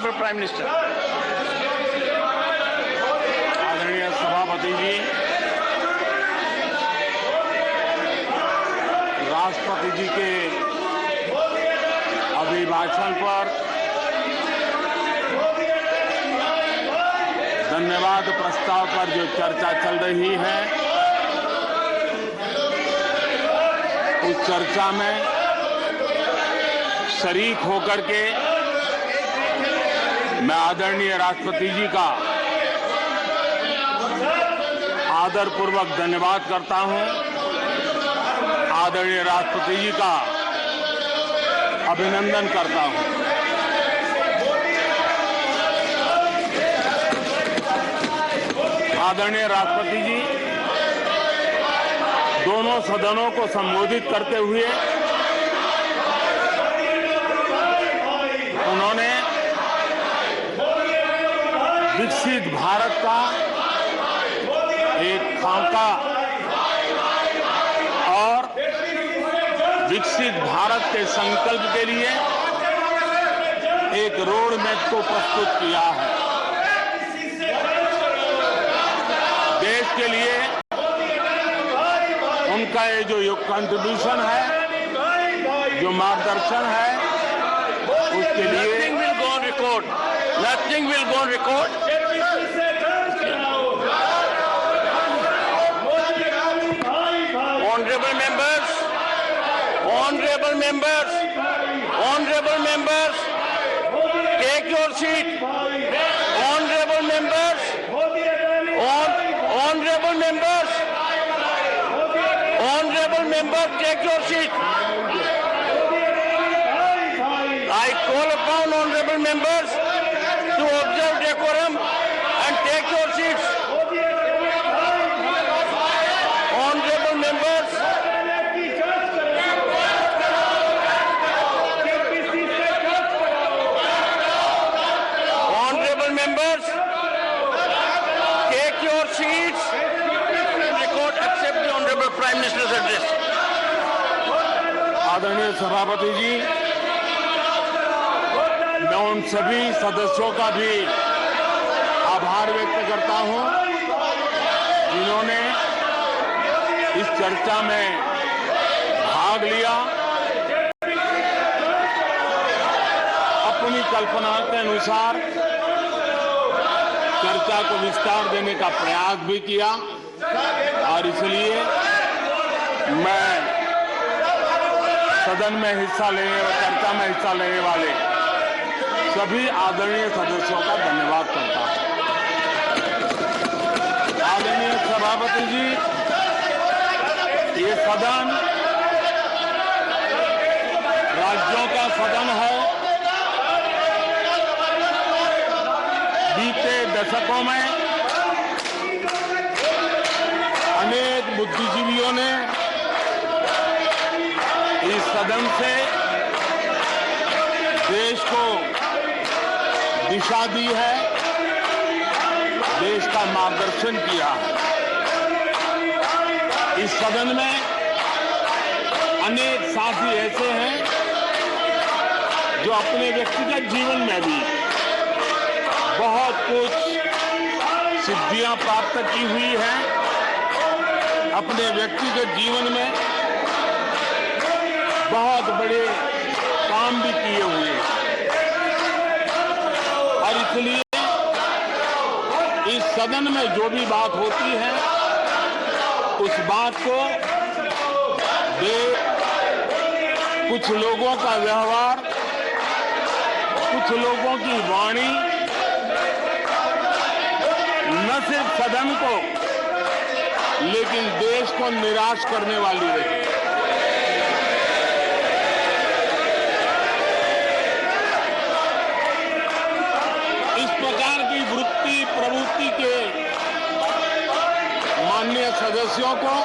Honorable Prime Minister. आदरणीय सभापति जी, राष्ट्रपति जी के अभिभाषण पर धन्यवाद प्रस्ताव पर जो चर्चा चल रही है, उस चर्चा में शरीक होकर के मैं आदरणीय राष्ट्रपति जी का आदरपूर्वक धन्यवाद करता हूं। आदरणीय राष्ट्रपति जी का अभिनंदन करता हूं। आदरणीय राष्ट्रपति जी दोनों सदनों को संबोधित करते हुए उन्होंने विकसित भारत का एक खाका और विकसित भारत के संकल्प के लिए एक रोड मैप को प्रस्तुत किया है। देश के लिए उनका ये जो कंट्रीब्यूशन है, जो मार्गदर्शन है, उसके लिए Nothing will go on record. Nothing will go on record. Honorable members, honorable members, honorable members, take your seat. Honorable members, honorable members, honorable members, take your seat. I call upon honorable members to observe decorum and take your seats. Honorable members, honorable members, take your seats. Record accept the honorable Prime Minister's address. आदरणीय सभापति जी, मैं उन सभी सदस्यों का भी आभार व्यक्त करता हूं जिन्होंने इस चर्चा में भाग लिया, अपनी कल्पना के अनुसार चर्चा को विस्तार देने का प्रयास भी किया और इसलिए मैं सदन में हिस्सा लेने और चर्चा में हिस्सा लेने वाले सभी आदरणीय सदस्यों का धन्यवाद करता हूं। आदरणीय सभापति जी, ये सदन राज्यों का सदन है। बीते दशकों में अनेक बुद्धिजीवियों ने इस सदन से देश को दिशा दी है, देश का मार्गदर्शन किया है। इस सदन में अनेक साथी ऐसे हैं जो अपने व्यक्तिगत जीवन में भी बहुत कुछ सिद्धियां प्राप्त की हुई हैं, अपने व्यक्तिगत जीवन में बहुत बड़े काम भी किए हुए हैं और इसलिए इस सदन में जो भी बात होती है उस बात को कुछ लोगों का व्यवहार, कुछ लोगों की वाणी न सिर्फ सदन को लेकिन देश को निराश करने वाली रही। इस प्रकार की वृत्ति प्रवृत्ति के माननीय सदस्यों को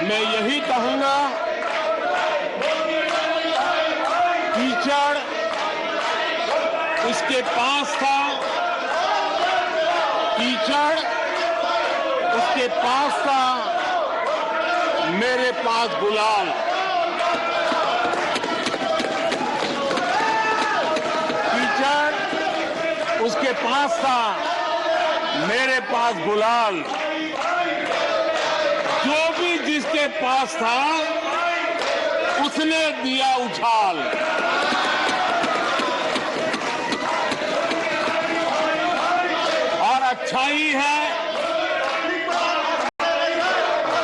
मैं यही कहूंगा, कीचड़ उसके पास था, कीचड़ उसके पास था, मेरे पास गुलाल। कीचड़ जिसके पास था मेरे पास गुलाल, जो भी जिसके पास था उसने दिया उछाल। और अच्छाई है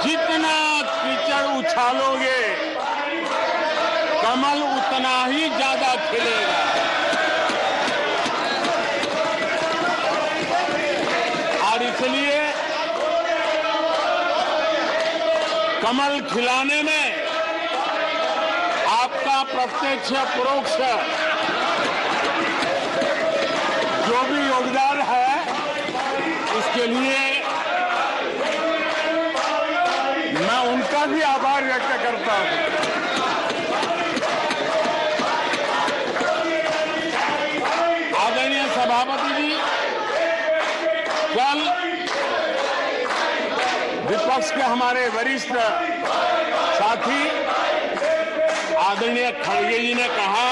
जितना कीचड़ उछालोगे कमल उतना ही ज्यादा खिलेगा। और इसलिए कमल खिलाने में आपका प्रत्यक्ष परोक्ष जो भी योगदान है, इसके लिए मैं उनका भी आभार व्यक्त करता हूं। आदरणीय सभापति जी, कल विपक्ष के हमारे वरिष्ठ साथी आदरणीय खड़गे जी ने कहा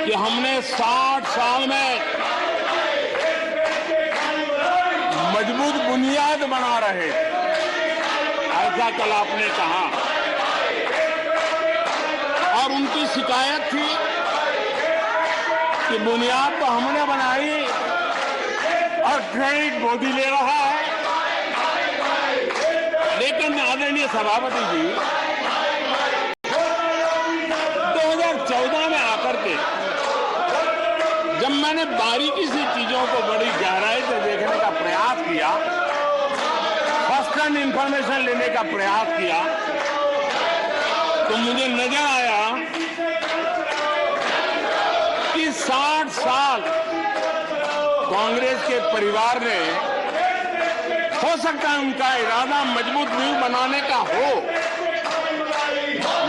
कि हमने 60 साल में मजबूत बुनियाद बना रहे, ऐसा कल आपने कहा। और उनकी शिकायत थी कि बुनियाद तो हमने बनाई और क्रेडिट मोदी ले रहा है। लेकिन आदरणीय सभापति जी, 2014 में आकर के जब मैंने बारीकी से चीजों को बड़ी गहराई से देखने का प्रयास किया, फर्स्ट हैंड इंफॉर्मेशन लेने का प्रयास किया, तो मुझे नजर आया कि 60 साल कांग्रेस के परिवार ने, हो सकता है उनका इरादा मजबूत नींव बनाने का हो,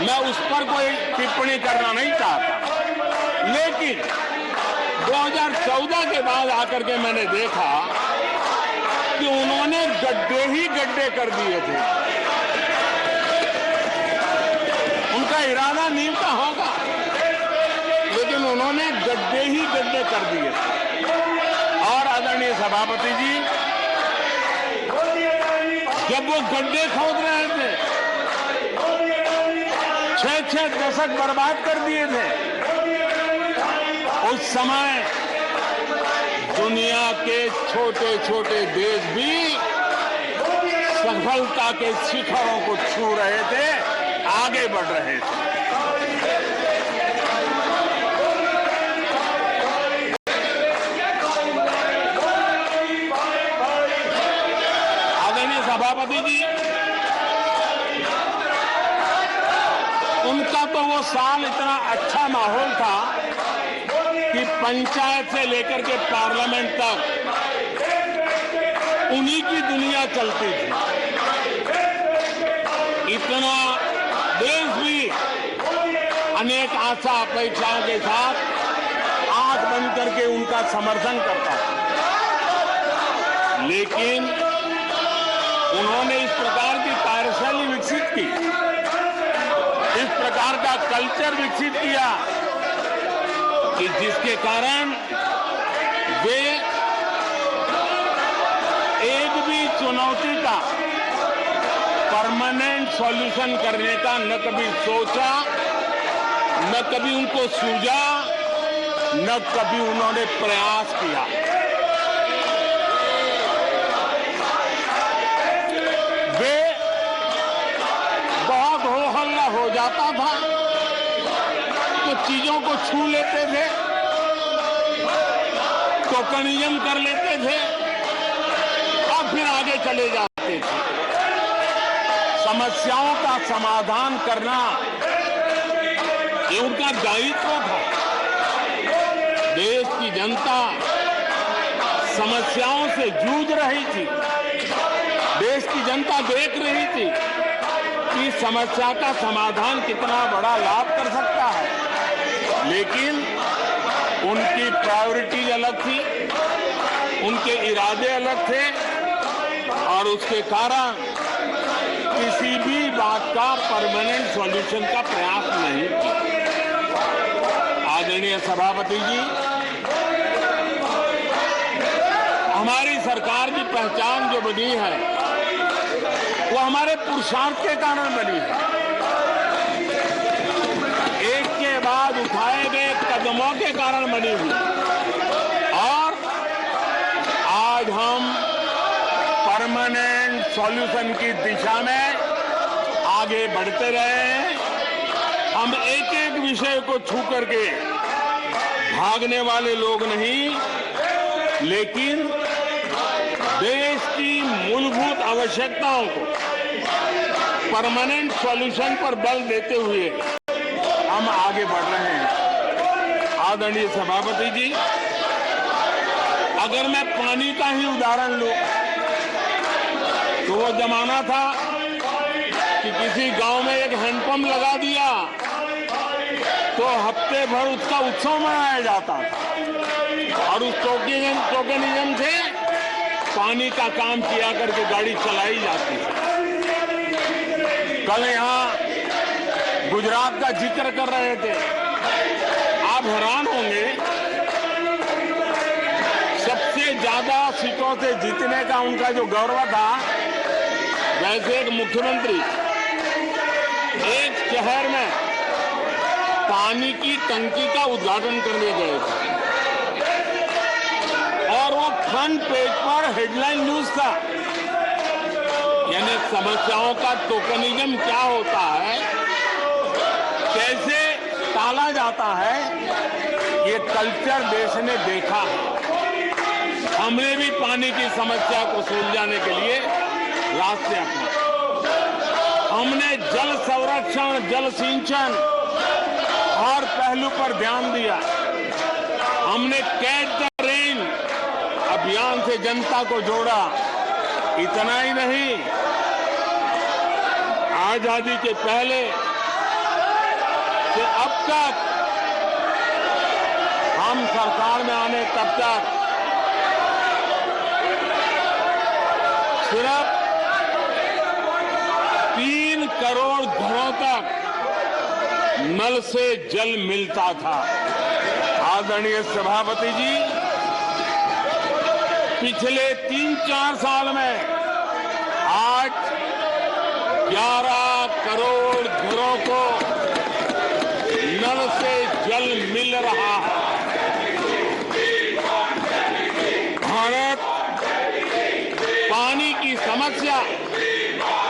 मैं उस पर कोई टिप्पणी करना नहीं चाहता, लेकिन 2014 के बाद आकर के मैंने देखा कि उन्होंने गड्ढे ही गड्ढे कर दिए थे। उनका इरादा नींव का होगा, लेकिन उन्होंने गड्ढे ही गड्ढे कर दिए। और आदरणीय सभापति जी, जब वो गड्ढे खोद रहे थे, 6 दशक बर्बाद कर दिए थे, उस समय दुनिया के छोटे छोटे देश भी सफलता के शिखरों को छू रहे थे, आगे बढ़ रहे थे। आदरणीय सभापति जी, उनका तो वो साल इतना अच्छा माहौल था कि पंचायत से लेकर के पार्लियामेंट तक उन्हीं की दुनिया चलती थी। इतना देश भी अनेक आशा अपेक्षाओं के साथ आंख बंद करके उनका समर्थन करता था। लेकिन उन्होंने इस प्रकार की कार्यशैली विकसित की, इस प्रकार का कल्चर विकसित किया कि जिसके कारण वे एक भी चुनौती का परमानेंट सॉल्यूशन करने का न कभी सोचा, न कभी उनको सूझा, न कभी उन्होंने प्रयास किया। वे बहुत हो हल्ला हो जाता था तो चीजों को छू लेते थे, टोकनिज्म कर लेते थे और फिर आगे चले जाते थे। समस्याओं का समाधान करना ये उनका दायित्व था। देश की जनता समस्याओं से जूझ रही थी, देश की जनता देख रही थी कि समस्या का समाधान कितना बड़ा लाभ कर सकता है, लेकिन उनकी प्रायोरिटीज अलग थी, उनके इरादे अलग थे और उसके कारण किसी भी बात का परमानेंट सॉल्यूशन का प्रयास नहीं किया। आदरणीय सभापति जी, सरकार की पहचान जो बनी है वो हमारे पुरुषार्थ के कारण बनी है। एक के बाद उठाए गए कदमों के कारण बनी हुई और आज हम परमानेंट सॉल्यूशन की दिशा में आगे बढ़ते रहे हैं। हम एक एक विषय को छू करके भागने वाले लोग नहीं, लेकिन देश की मूलभूत आवश्यकताओं को परमानेंट सॉल्यूशन पर बल देते हुए हम आगे बढ़ रहे हैं। आदरणीय सभापति जी, अगर मैं पानी का ही उदाहरण लूं तो वो जमाना था कि किसी गांव में एक हैंडपंप लगा दिया तो हफ्ते भर उसका उत्सव मनाया जाता था और उस टोकनिज्म से पानी का काम किया करके गाड़ी चलाई जाती थी। कल यहाँ गुजरात का जिक्र कर रहे थे, आप हैरान होंगे, सबसे ज्यादा सीटों से जीतने का उनका जो गौरव था, वैसे एक मुख्यमंत्री एक शहर में पानी की टंकी का उद्घाटन करने गए थे और वो फ्रंट पेज पर हेडलाइन न्यूज था। यानी समस्याओं का टोकनिज्म क्या होता है, कैसे टाला जाता है, ये कल्चर देश ने देखा है। हमने भी पानी की समस्या को सुलझाने के लिए रास्ते अपनाए। हमने जल संरक्षण, जल सिंचन हर पहलू पर ध्यान दिया। हमने कैच द रेन अभियान से जनता को जोड़ा। इतना ही नहीं, आजादी के पहले से अब तक हम सरकार में आने तब तक सिर्फ 3 करोड़ घरों तक नल से जल मिलता था। आदरणीय सभापति जी, पिछले 3-4 साल में आज 11 करोड़ घरों को नल से जल मिल रहा है। भारत पानी की समस्या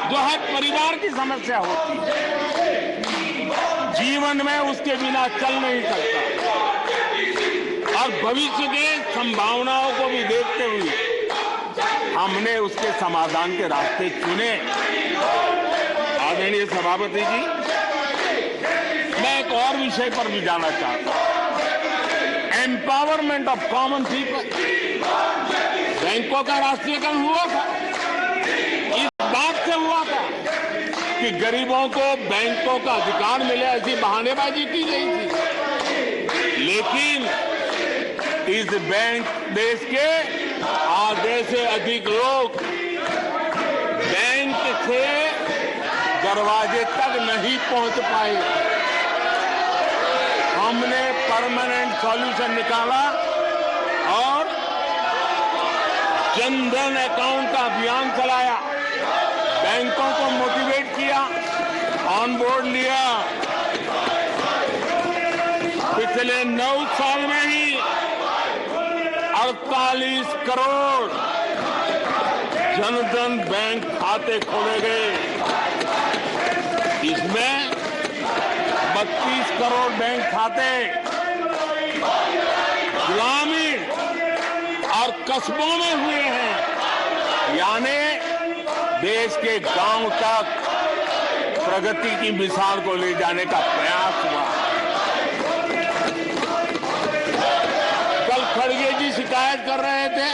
जो हर परिवार की समस्या होती है, जीवन में उसके बिना चल नहीं सकता और भविष्य के संभावनाओं को भी देखते हुए हमने उसके समाधान के रास्ते चुने। आदरणीय सभापति जी, मैं एक और विषय पर भी जाना चाहता हूं। Empowerment of common people. बैंकों का राष्ट्रीयकरण हुआ था, इस बात से हुआ था कि गरीबों को बैंकों का अधिकार मिले, ऐसी बहानेबाजी की गई थी। लेकिन इस बैंक देश के आधे से अधिक लोग बैंक से दरवाजे तक नहीं पहुंच पाए। हमने परमानेंट सॉल्यूशन निकाला और जनधन अकाउंट का अभियान चलाया, बैंकों को मोटिवेट किया, ऑन बोर्ड लिया। पिछले 9 साल में ही 48 करोड़ जनधन बैंक खाते खोले गए। इसमें 32 करोड़ बैंक खाते ग्रामीण और कस्बों में हुए हैं। यानी देश के गांव तक प्रगति की मिसाल को ले जाने का प्रयास हुआ। कल खड़गे जी शिकायत कर रहे थे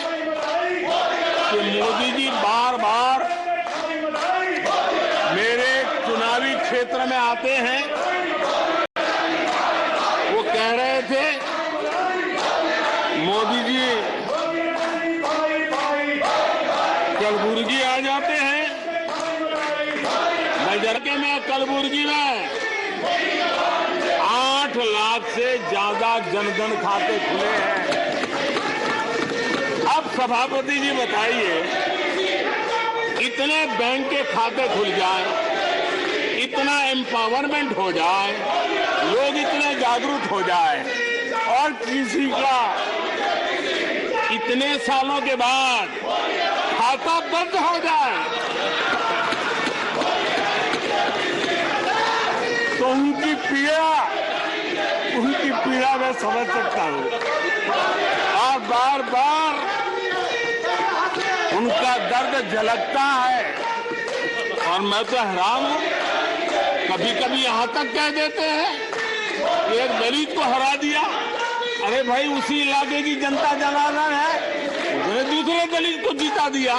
कि मोदी जी बार बार मेरे चुनावी क्षेत्र में आते हैं। वो कह रहे थे मोदी जी कलबुर्गी आ जाते हैं। नजर में कलबुर्गी में 8 लाख से ज्यादा जनधन खाते खुले हैं। अब सभापति जी बताइए, इतने बैंक के खाते खुल जाए, इतना एम्पावरमेंट हो जाए, लोग इतने जागरूक हो जाए और किसी का इतने सालों के बाद खाता बंद हो जाए तो उनकी पीड़ा मैं समझ सकता हूं और बार बार उनका दर्द झलकता है। और मैं तो हैरान हूं, कभी कभी यहां तक कह देते हैं कि एक दलित को हरा दिया। अरे भाई, उसी इलाके की जनता जनार्दन है, उसने दूसरे दलित को जीता दिया।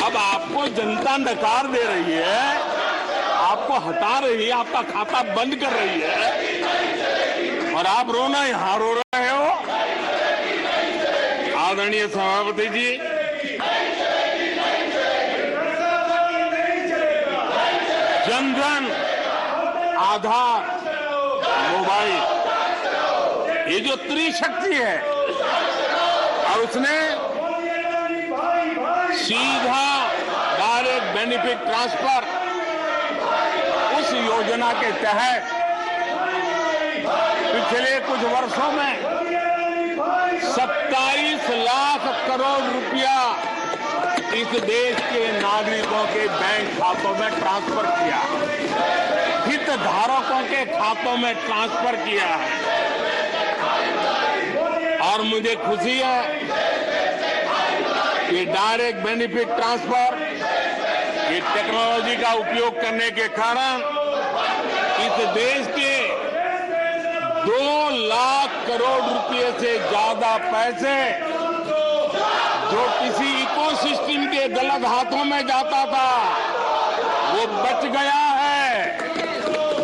अब आपको जनता नकार दे रही है, आपको हटा रही है, आपका खाता बंद कर रही है और आप रोना यहां रो रहे हो। आदरणीय सभापति जी, जनधन, आधार, मोबाइल, ये जो त्रिशक्ति है और उसने सीधा डायरेक्ट बेनिफिट ट्रांसफर, उस योजना के तहत पिछले कुछ वर्षों में 27 लाख करोड़ रुपया इस देश के नागरिकों के बैंक खातों में ट्रांसफर किया, हितधारकों के खातों में ट्रांसफर किया है। और मुझे खुशी है कि डायरेक्ट बेनिफिट ट्रांसफर, ये टेक्नोलॉजी का उपयोग करने के कारण इस देश के 2 लाख करोड़ रुपए से ज्यादा पैसे जो किसी इकोसिस्टम के गलत हाथों में जाता था, वो बच गया है।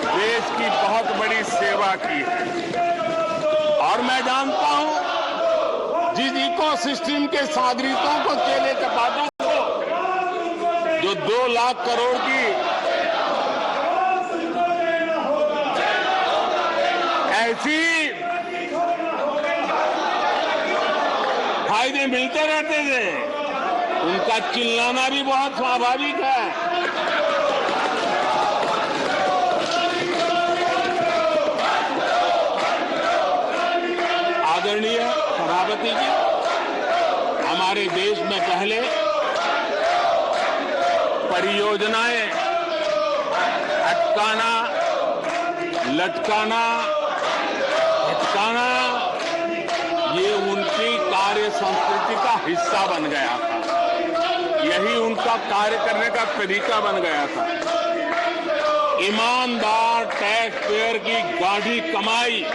देश की बहुत बड़ी सेवा की है। और मैं जानता हूं, जिस इकोसिस्टम के सागरिकों को, केले कपाटों को, जो 2 लाख करोड़ की ऐसी फायदे मिलते रहते थे, उनका चिल्लाना भी बहुत स्वाभाविक है। आदरणीय सभापति जी, हमारे देश में पहले परियोजनाएं अटकाना, लटकाना, भटकाना, ये उनकी कार्य संस्कृति का हिस्सा बन गया था। यही उनका कार्य करने का तरीका बन गया था। ईमानदार टैक्स पेयर की गाढ़ी कमाई,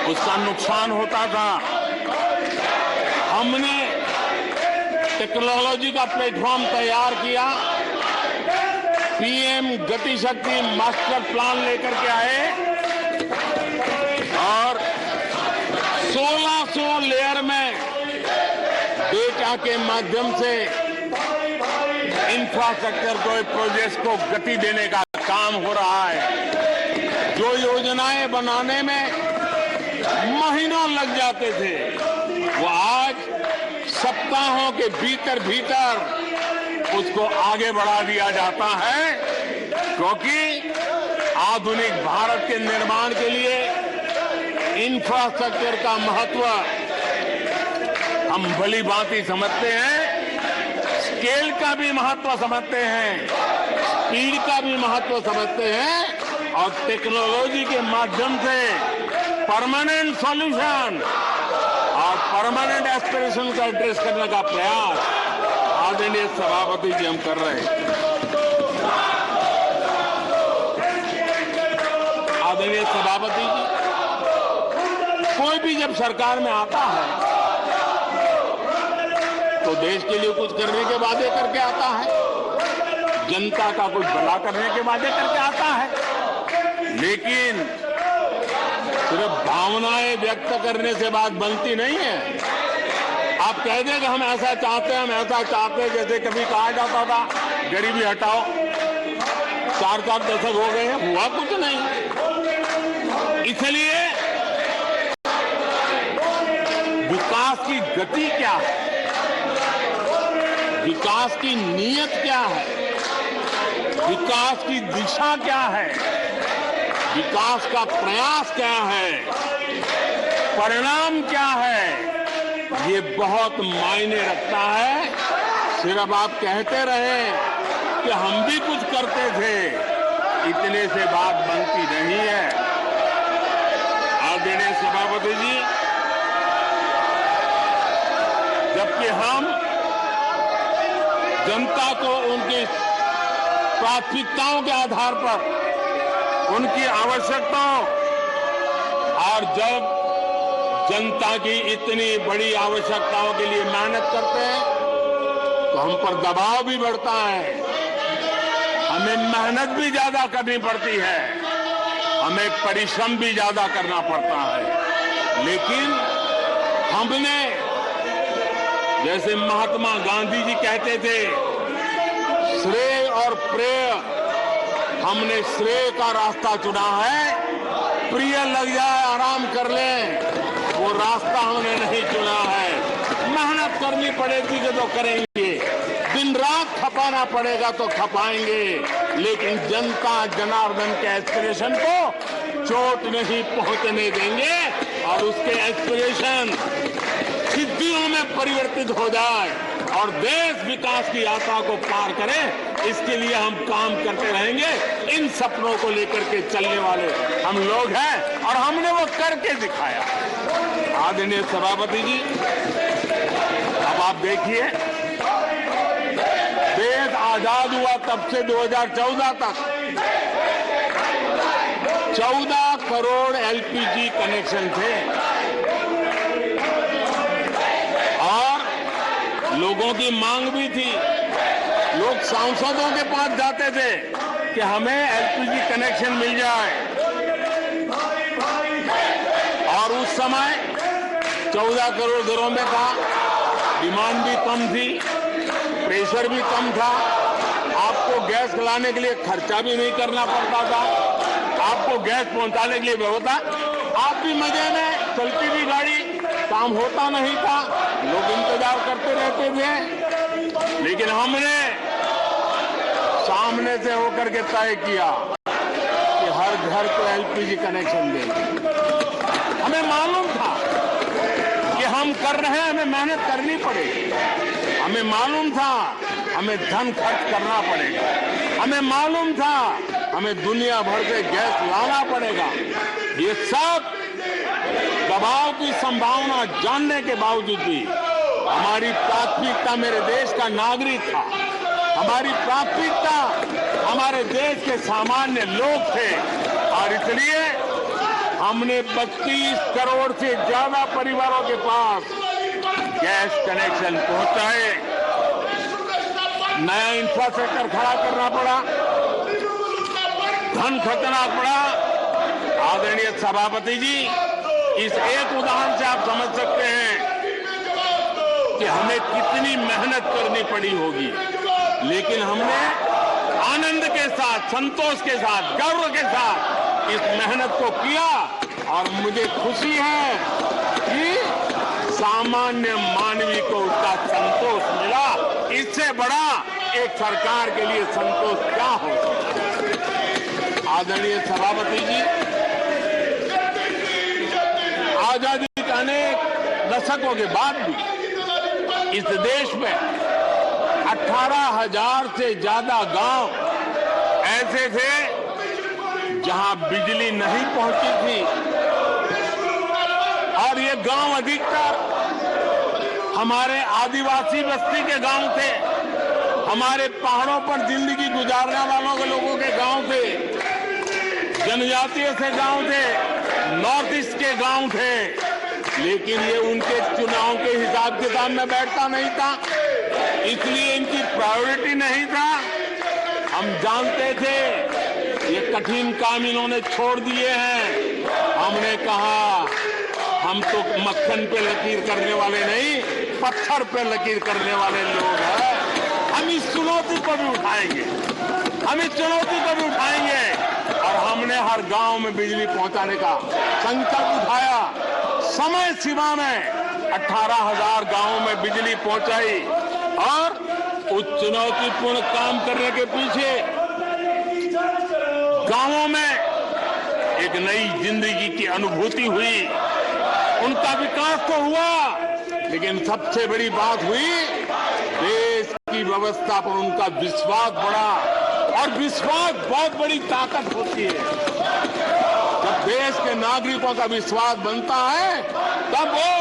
उसका नुकसान होता था। हमने टेक्नोलॉजी का प्लेटफॉर्म तैयार किया, पीएम गति शक्ति मास्टर प्लान लेकर के आए और 1600 लेयर में डेटा के माध्यम से इंफ्रास्ट्रक्चर को, प्रोजेक्ट को गति देने का काम हो रहा है। जो योजनाएं बनाने में महीनों लग जाते थे, वो आज सप्ताहों के भीतर भीतर उसको आगे बढ़ा दिया जाता है, क्योंकि आधुनिक भारत के निर्माण के लिए इंफ्रास्ट्रक्चर का महत्व हम भली भांति समझते हैं, स्केल का भी महत्व समझते हैं, स्पीड का भी महत्व समझते हैं और टेक्नोलॉजी के माध्यम से परमानेंट सॉल्यूशन और परमानेंट एस्पिरेशन का एड्रेस करने का प्रयास आदरणीय सभापति जी हम कर रहे हैं। आदरणीय सभापति जी, कोई भी जब सरकार में आता है तो देश के लिए कुछ करने के वादे करके आता है, जनता का कुछ भला करने के वादे करके आता है, लेकिन सिर्फ भावनाएं व्यक्त करने से बात बनती नहीं है। आप कह दें कि हम ऐसा चाहते हैं, हम ऐसा चाहते हैं, जैसे कभी कहा जाता था गरीबी हटाओ, 4 दशक हो गए हैं, हुआ कुछ नहीं। इसलिए गति क्या है, विकास की नीयत क्या है, विकास की दिशा क्या है, विकास का प्रयास क्या है, परिणाम क्या है, ये बहुत मायने रखता है। सिर्फ आप कहते रहे कि हम भी कुछ करते थे, इतने से बात बनती नहीं है। आदरणीय सभापति जी, जबकि हम जनता को उनकी प्राथमिकताओं के आधार पर, उनकी आवश्यकताओं, और जब जनता की इतनी बड़ी आवश्यकताओं के लिए मेहनत करते हैं तो हम पर दबाव भी बढ़ता है, हमें मेहनत भी ज्यादा करनी पड़ती है, हमें परिश्रम भी ज्यादा करना पड़ता है। लेकिन हमने, जैसे महात्मा गांधी जी कहते थे, श्रेय और प्रेय, हमने श्रेय का रास्ता चुना है, प्रिय लग जाए आराम कर लें, वो रास्ता हमने नहीं चुना है। मेहनत करनी पड़ेगी तो करेंगे, दिन रात खपाना पड़ेगा तो खपाएंगे, लेकिन जनता जनार्दन के एस्पिरेशन को चोट नहीं पहुंचने देंगे और उसके एस्पिरेशन सिद्धियों में परिवर्तित हो जाए और देश विकास की यात्रा को पार करे, इसके लिए हम काम करते रहेंगे। इन सपनों को लेकर के चलने वाले हम लोग हैं और हमने वो करके दिखाया। आदरणीय सभापति जी, अब आप देखिए, देश आजाद हुआ तब से 2014 तक 14 करोड़ एलपीजी कनेक्शन थे और लोगों की मांग भी थी। लोग सांसदों के पास जाते थे कि हमें एलपीजी कनेक्शन मिल जाए, और उस समय 14 करोड़ घरों में था, डिमांड भी कम थी, प्रेशर भी कम था, आपको गैस लाने के लिए खर्चा भी नहीं करना पड़ता था, आपको गैस पहुंचाने के लिए व्यवस्था, आप भी मजे में, चलती भी गाड़ी, काम होता नहीं था, लोग इंतजार करते रहते थे। लेकिन हमने सामने से होकर के तय किया कि हर घर को एलपीजी कनेक्शन देंगे। हमें मालूम था कि हम कर रहे हैं, हमें मेहनत करनी पड़ेगी, हमें मालूम था हमें धन खर्च करना पड़ेगा, हमें मालूम था हमें दुनिया भर से गैस लाना पड़ेगा। ये सब दबाव की संभावना जानने के बावजूद भी हमारी प्राथमिकता मेरे देश का नागरिक था, हमारी प्राथमिकता हमारे देश के सामान्य लोग थे, और इसलिए हमने 32 करोड़ से ज्यादा परिवारों के पास गैस कनेक्शन पहुंचाए। नया इंफ्रास्ट्रक्चर खड़ा करना पड़ा, धन खर्चना पड़ा। आदरणीय सभापति जी, इस एक उदाहरण से आप समझ सकते हैं कि हमें कितनी मेहनत करनी पड़ी होगी, लेकिन हमने आनंद के साथ, संतोष के साथ, गर्व के साथ इस मेहनत को किया, और मुझे खुशी है कि सामान्य मानवी को उसका संतोष मिला। इससे बड़ा एक सरकार के लिए संतोष क्या हो सकता है। आदरणीय सभापति जी, आजादी के अनेक दशकों के बाद भी इस देश में 18,000 से ज्यादा गांव ऐसे थे जहां बिजली नहीं पहुंची थी, और ये गांव अधिकतर हमारे आदिवासी बस्ती के गांव थे, हमारे पहाड़ों पर जिंदगी गुजारने वालों के लोगों के गांव थे, जनजातीय से गांव थे, नॉर्थ ईस्ट के गांव थे। लेकिन ये उनके चुनाव के हिसाब किताब में बैठता नहीं था, इसलिए इनकी प्रायोरिटी नहीं था। हम जानते थे ये कठिन काम इन्होंने छोड़ दिए हैं। हमने कहा हम तो मक्खन पे लकीर करने वाले नहीं, पत्थर पे लकीर करने वाले लोग हैं। हम इस चुनौती को भी उठाएंगे, हम इस चुनौती को भी उठाएंगे, और हमने हर गांव में बिजली पहुंचाने का संकल्प उठाया। समय सीमा में 18,000 गांवों में बिजली पहुंचाई और उस चुनौतीपूर्ण काम करने के पीछे गांवों में एक नई जिंदगी की अनुभूति हुई। उनका विकास तो हुआ, लेकिन सबसे बड़ी बात हुई देश की व्यवस्था पर उनका विश्वास बढ़ा। और विश्वास बहुत बड़ी ताकत होती है। जब देश के नागरिकों का विश्वास बनता है तब वो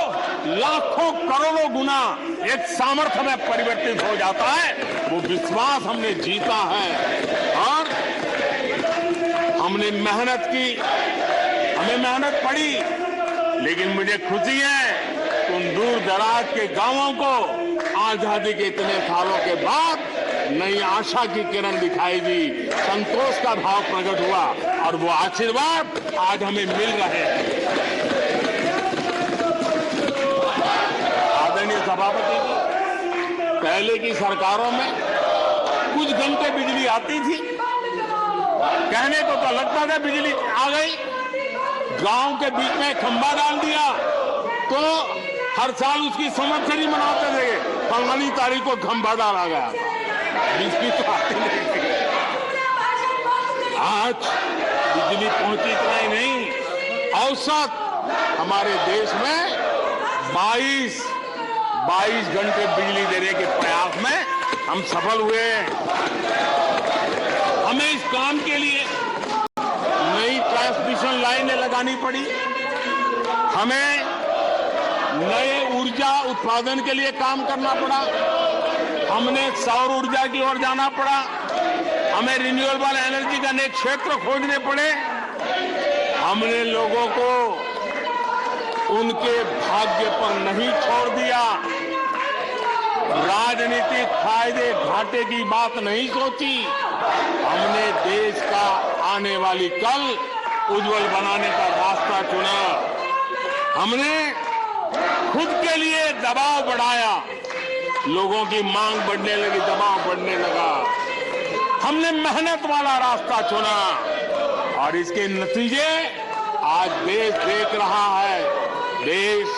लाखों करोड़ों गुना एक सामर्थ्य में परिवर्तित हो जाता है। वो विश्वास हमने जीता है और हमने मेहनत की, हमें मेहनत पड़ी, लेकिन मुझे खुशी है उन दूर दराज के गांवों को आजादी के इतने सालों के बाद नई आशा की किरण दिखाई दी, संतोष का भाव प्रकट हुआ और वो आशीर्वाद आज हमें मिल रहे हैं। आदरणीय सभापति जी, पहले की सरकारों में कुछ घंटे बिजली आती थी, कहने को तो लगता था बिजली आ गई, गांव के बीच में खंभा डाल दिया तो हर साल उसकी संवत्सरी मनाते थे, फलानी तारीख को खंभा डाला गया था, बिजली तो आती नहीं थी। आज बिजली पहुंची इतना ही नहीं, औसत हमारे देश में 22 घंटे बिजली देने के प्रयास में हम सफल हुए हैं। हमें इस काम के लिए नई ट्रांसमिशन लाइनें लगानी पड़ी, हमें नए ऊर्जा उत्पादन के लिए काम करना पड़ा, हमने सौर ऊर्जा की ओर जाना पड़ा, हमें रिन्यूएबल एनर्जी का नए क्षेत्र खोजने पड़े। हमने लोगों को उनके भाग्य पर नहीं छोड़ दिया, राजनीतिक फायदे घाटे की बात नहीं सोची, हमने देश का आने वाली कल उज्जवल बनाने का रास्ता चुना। हमने खुद के लिए दबाव बढ़ाया, लोगों की मांग बढ़ने लगी, दबाव बढ़ने लगा, हमने मेहनत वाला रास्ता चुना और इसके नतीजे आज देश देख रहा है। देश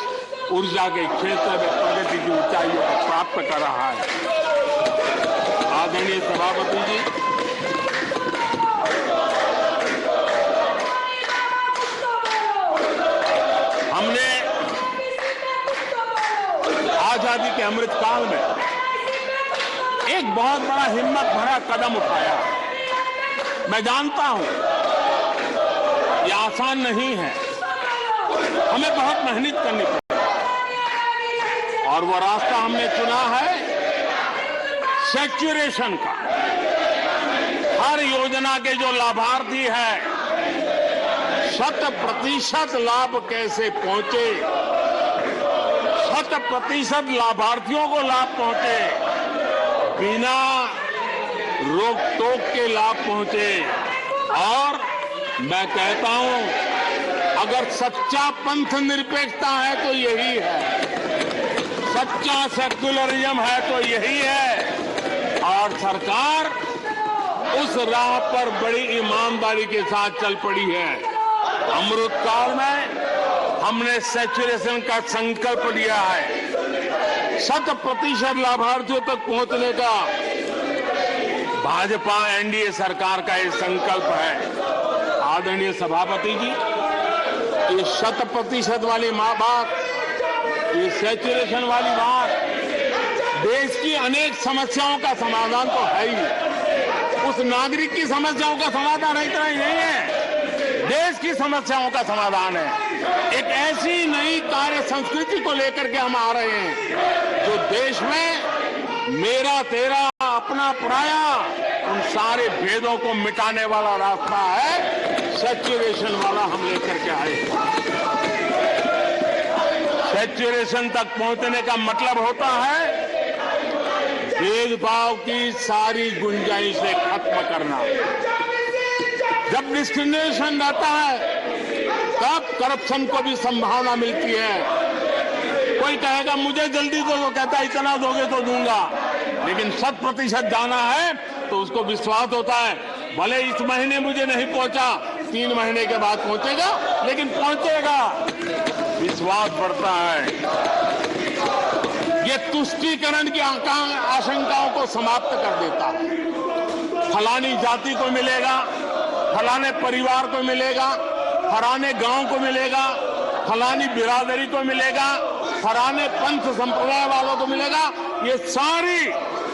ऊर्जा के क्षेत्र में प्रगति की ऊंचाइयों को प्राप्त कर रहा है। आदरणीय सभापति जी, हमने आजादी के अमृत काल में एक बहुत बड़ा हिम्मत भरा कदम उठाया। मैं जानता हूं ये आसान नहीं है, हमें बहुत मेहनत करनी पड़ेगी और वो रास्ता हमने चुना है सैचुरेशन का। हर योजना के जो लाभार्थी हैं 100% लाभ कैसे पहुंचे, 100% लाभार्थियों को लाभ पहुंचे, बिना रोक टोक के लाभ पहुंचे। और मैं कहता हूं अगर सच्चा पंथ निरपेक्षता है तो यही है, सच्चा सेक्युलरिज्म है तो यही है। और सरकार उस राह पर बड़ी ईमानदारी के साथ चल पड़ी है। अमृत काल में हमने सैचुरेशन का संकल्प लिया है, 100% लाभार्थियों तक पहुंचने का भाजपा एनडीए सरकार का ये संकल्प है। आदरणीय सभापति जी, ये 100% वाली बात, ये सैचुरेशन वाली बात देश की अनेक समस्याओं का समाधान तो है ही, उस नागरिक की समस्याओं का समाधान इतना ही नहीं है, देश की समस्याओं का समाधान है। एक ऐसी नई कार्य संस्कृति को लेकर के हम आ रहे हैं जो देश में मेरा तेरा अपना पराया उन सारे भेदों को मिटाने वाला रास्ता है, सैचुरेशन वाला हम लेकर के आए। सैचुरेशन तक पहुंचने का मतलब होता है भेदभाव की सारी गुंजाइशें खत्म करना। जब डिस्क्रिमिनेशन रहता है तब करप्शन को भी संभावना मिलती है। कोई कहेगा मुझे जल्दी दो, तो कहता है इतना दोगे तो दूंगा, लेकिन 100% जाना है तो उसको विश्वास होता है भले इस महीने मुझे नहीं पहुंचा, 3 महीने के बाद पहुंचेगा, लेकिन पहुंचेगा, विश्वास बढ़ता है। ये तुष्टीकरण की आशंकाओं को समाप्त कर देता है। फलानी जाति को मिलेगा, फलाने परिवार को मिलेगा, फलाने गांव को मिलेगा, फलानी बिरादरी को मिलेगा, फलाने पंथ संप्रदाय वालों को मिलेगा। ये सारी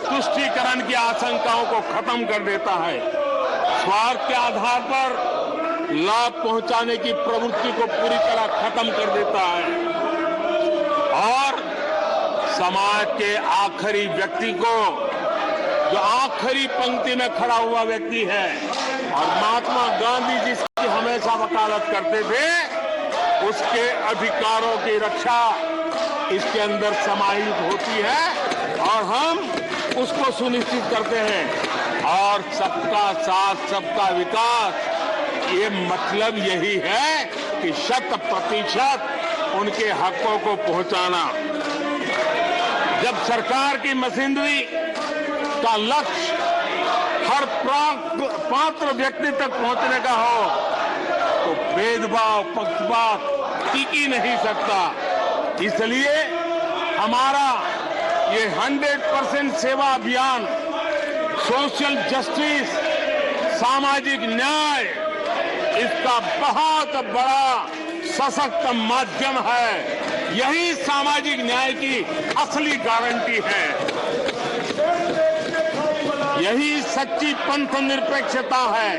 तुष्टीकरण की आशंकाओं को खत्म कर देता है। स्वार्थ के आधार पर लाभ पहुंचाने की प्रवृत्ति को पूरी तरह खत्म कर देता है और समाज के आखिरी व्यक्ति को, जो आखिरी पंक्ति में खड़ा हुआ व्यक्ति है, और महात्मा गांधी जिसकी हमेशा वकालत करते थे, उसके अधिकारों की रक्षा इसके अंदर समाहित होती है और हम उसको सुनिश्चित करते हैं। और सबका साथ सबका विकास, ये मतलब यही है कि 100% उनके हकों को पहुंचाना। जब सरकार की मशीनरी का लक्ष्य हर पात्र व्यक्ति तक पहुंचने का हो तो भेदभाव, पक्षपात टिक ही नहीं सकता। इसलिए हमारा ये 100% सेवा अभियान, सोशल जस्टिस, सामाजिक न्याय, इसका बहुत बड़ा सशक्त माध्यम है। यही सामाजिक न्याय की असली गारंटी है। यही सच्ची पंथ निरपेक्षता है,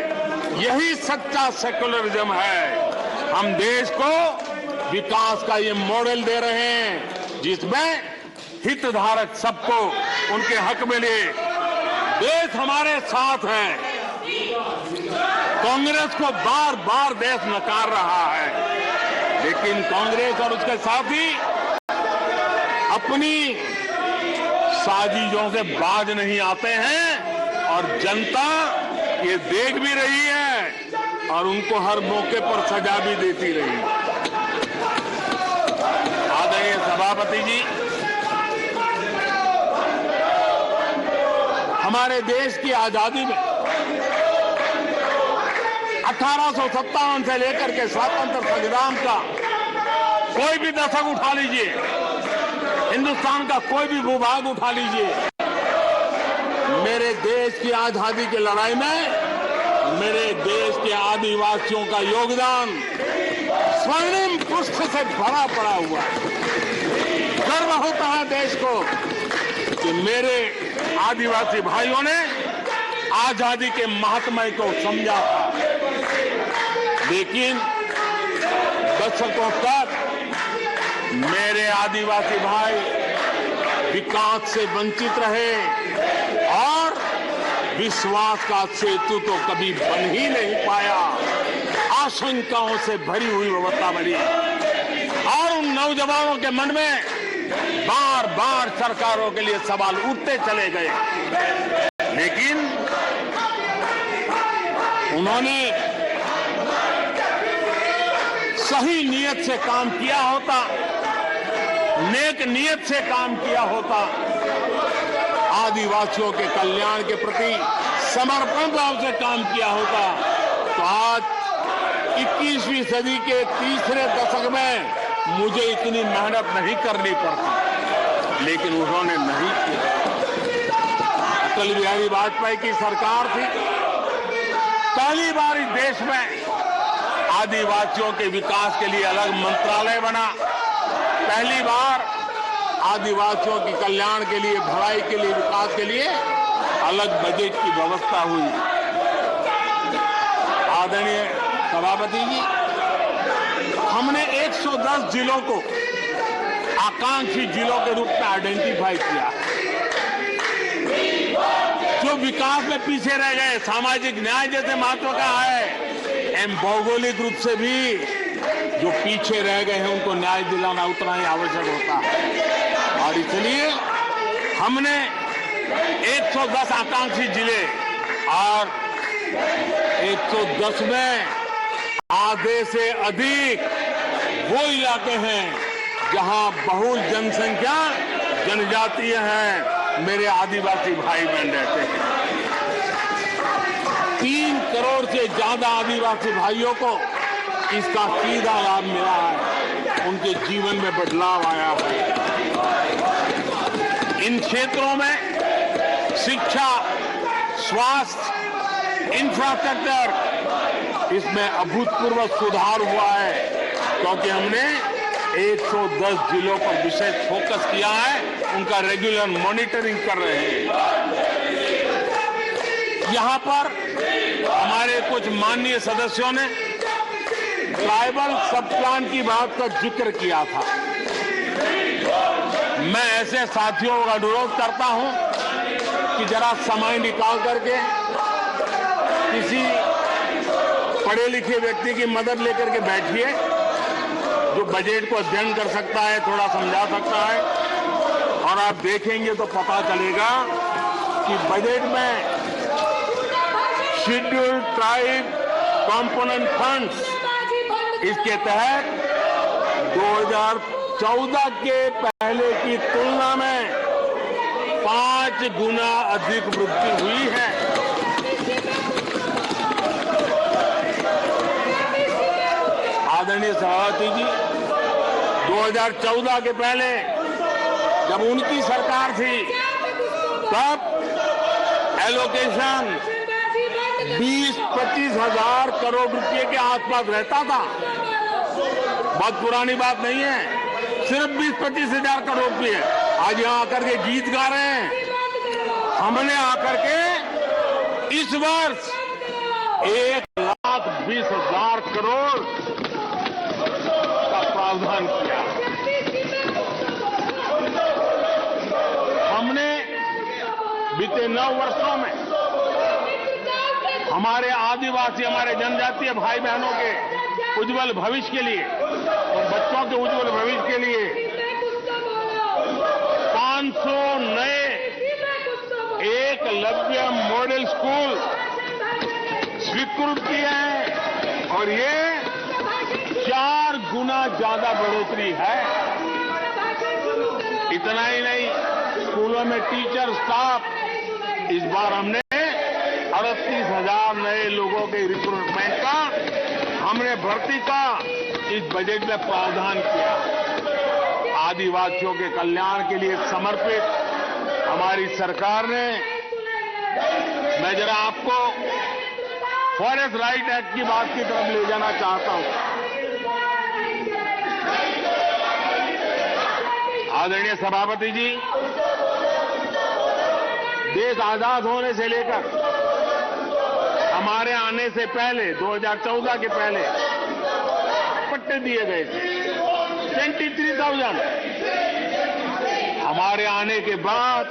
यही सच्चा सेकुलरिज्म है। हम देश को विकास का ये मॉडल दे रहे हैं जिसमें हितधारक सबको उनके हक मिले। देश हमारे साथ है। कांग्रेस को बार बार देश नकार रहा है, लेकिन कांग्रेस और उसके साथी अपनी साजिशों से बाज नहीं आते हैं और जनता ये देख भी रही है और उनको हर मौके पर सजा भी देती रही। आदरणीय सभापति जी, हमारे देश की आजादी में 1857 से लेकर के स्वतंत्र संग्राम का कोई भी दशक उठा लीजिए, हिंदुस्तान का कोई भी भूभाग उठा लीजिए, मेरे देश की आजादी की लड़ाई में मेरे देश के आदिवासियों का योगदान स्वर्णिम पृष्ठ से भरा पड़ा हुआ है। गर्व होता है देश को कि मेरे आदिवासी भाइयों ने आजादी के महात्म्य को समझा था, लेकिन दशकों तक मेरे आदिवासी भाई विकास से वंचित रहे और विश्वास का सेतु तो कभी बन ही नहीं पाया। आशंकाओं से भरी हुई व्यवस्था बनी और उन नौजवानों के मन में बार बार सरकारों के लिए सवाल उठते चले गए, लेकिन उन्होंने सही नियत से काम किया होता, नेक नियत से काम किया होता, आदिवासियों के कल्याण के प्रति समर्पण भाव से काम किया होता, तो आज 21वीं सदी के तीसरे दशक में मुझे इतनी मेहनत नहीं करनी पड़ती, लेकिन उन्होंने नहीं किया। अटल बिहारी वाजपेयी की सरकार थी, पहली बार इस देश में आदिवासियों के विकास के लिए अलग मंत्रालय बना, पहली बार आदिवासियों के कल्याण के लिए, भलाई के लिए, विकास के लिए अलग बजट की व्यवस्था हुई। आदरणीय सभापति जी, हमने 110 जिलों को आकांक्षी जिलों के रूप में आइडेंटिफाई किया, जो विकास में पीछे रह गए, सामाजिक न्याय जैसे महत्व का है, एवं भौगोलिक रूप से भी जो पीछे रह गए हैं उनको न्याय दिलाना उतना ही आवश्यक होता है। और इसलिए हमने 110 आकांक्षी जिले और 110 में आधे से अधिक वो इलाके हैं जहां बहुल जनसंख्या जनजातीय हैं, मेरे आदिवासी भाई बहन रहते हैं। 3 करोड़ से ज्यादा आदिवासी भाइयों को इसका सीधा लाभ मिला है, उनके जीवन में बदलाव आया है। इन क्षेत्रों में शिक्षा, स्वास्थ्य, इंफ्रास्ट्रक्चर, इसमें अभूतपूर्व सुधार हुआ है, क्योंकि हमने 110 जिलों पर विशेष फोकस किया है, उनका रेगुलर मॉनिटरिंग कर रहे हैं। यहां पर हमारे कुछ माननीय सदस्यों ने ट्राइबल सब प्लान की बात का जिक्र किया था। मैं ऐसे साथियों का अनुरोध करता हूं कि जरा समय निकाल करके किसी पढ़े लिखे व्यक्ति की मदद लेकर के बैठिए, जो बजट को अध्ययन कर सकता है, थोड़ा समझा सकता है, और आप देखेंगे तो पता चलेगा कि बजट में शेड्यूल्ड ट्राइब कंपोनेंट फंड्स, इसके तहत 2014 के पहले की तुलना में 5 गुना अधिक वृद्धि हुई है। आदरणीय सभापति जी, 2014 के पहले जब उनकी सरकार थी, तब एलोकेशन 20-25 हजार करोड़ रुपए के आसपास रहता था। बहुत पुरानी बात नहीं है, सिर्फ 20-25 हजार करोड़ रुपए। आज यहां आकर के गीत गा रहे हैं। हमने आकर के इस वर्ष 1,20,000 करोड़ का प्रावधान किया। हमने बीते 9 वर्षों में हमारे आदिवासी, हमारे जनजातीय भाई बहनों के उज्जवल भविष्य के लिए और बच्चों के उज्जवल भविष्य के लिए 500 नए एकलव्य मॉडल स्कूल स्वीकृत किए हैं, और ये 4 गुना ज्यादा बढ़ोतरी है। इतना ही नहीं, स्कूलों में टीचर, स्टाफ, इस बार हमने 38,000 नए लोगों के रिक्रूटमेंट का, हमने भर्ती का इस बजट में प्रावधान किया। आदिवासियों के कल्याण के लिए समर्पित हमारी सरकार ने, मैं जरा आपको फॉरेस्ट राइट एक्ट की बात की तरफ ले जाना चाहता हूं। आदरणीय सभापति जी, देश आजाद होने से लेकर हमारे आने से पहले 2014 के पहले पट्टे दिए गए थे 23,000। हमारे आने के बाद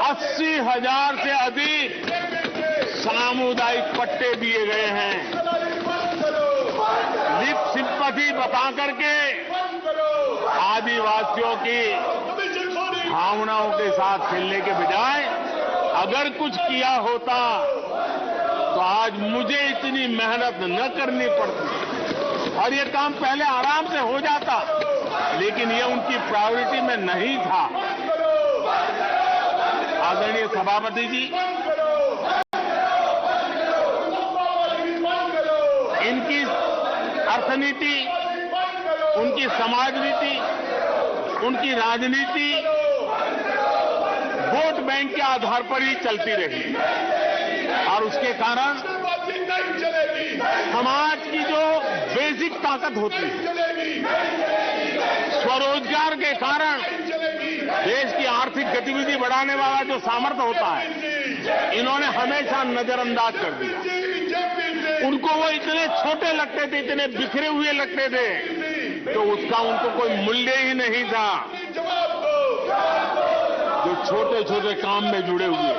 80,000 से अधिक सामुदायिक पट्टे दिए गए हैं। लिप सिंपैथी बता करके आदिवासियों की भावनाओं के साथ खेलने के बजाय अगर कुछ किया होता तो आज मुझे इतनी मेहनत न करनी पड़ती और ये काम पहले आराम से हो जाता, लेकिन ये उनकी प्रायोरिटी में नहीं था। आदरणीय सभापति जी, इनकी अर्थनीति, उनकी समाज नीति, उनकी राजनीति वोट बैंक के आधार पर ही चलती रही और उसके कारण समाज की जो बेसिक ताकत होती है, स्वरोजगार के कारण देश की आर्थिक गतिविधि बढ़ाने वाला जो सामर्थ्य होता है, इन्होंने हमेशा नजरअंदाज कर दिया। उनको वो इतने छोटे लगते थे, इतने बिखरे हुए लगते थे, तो उसका उनको कोई मूल्य ही नहीं था। जो छोटे छोटे काम में जुड़े हुए,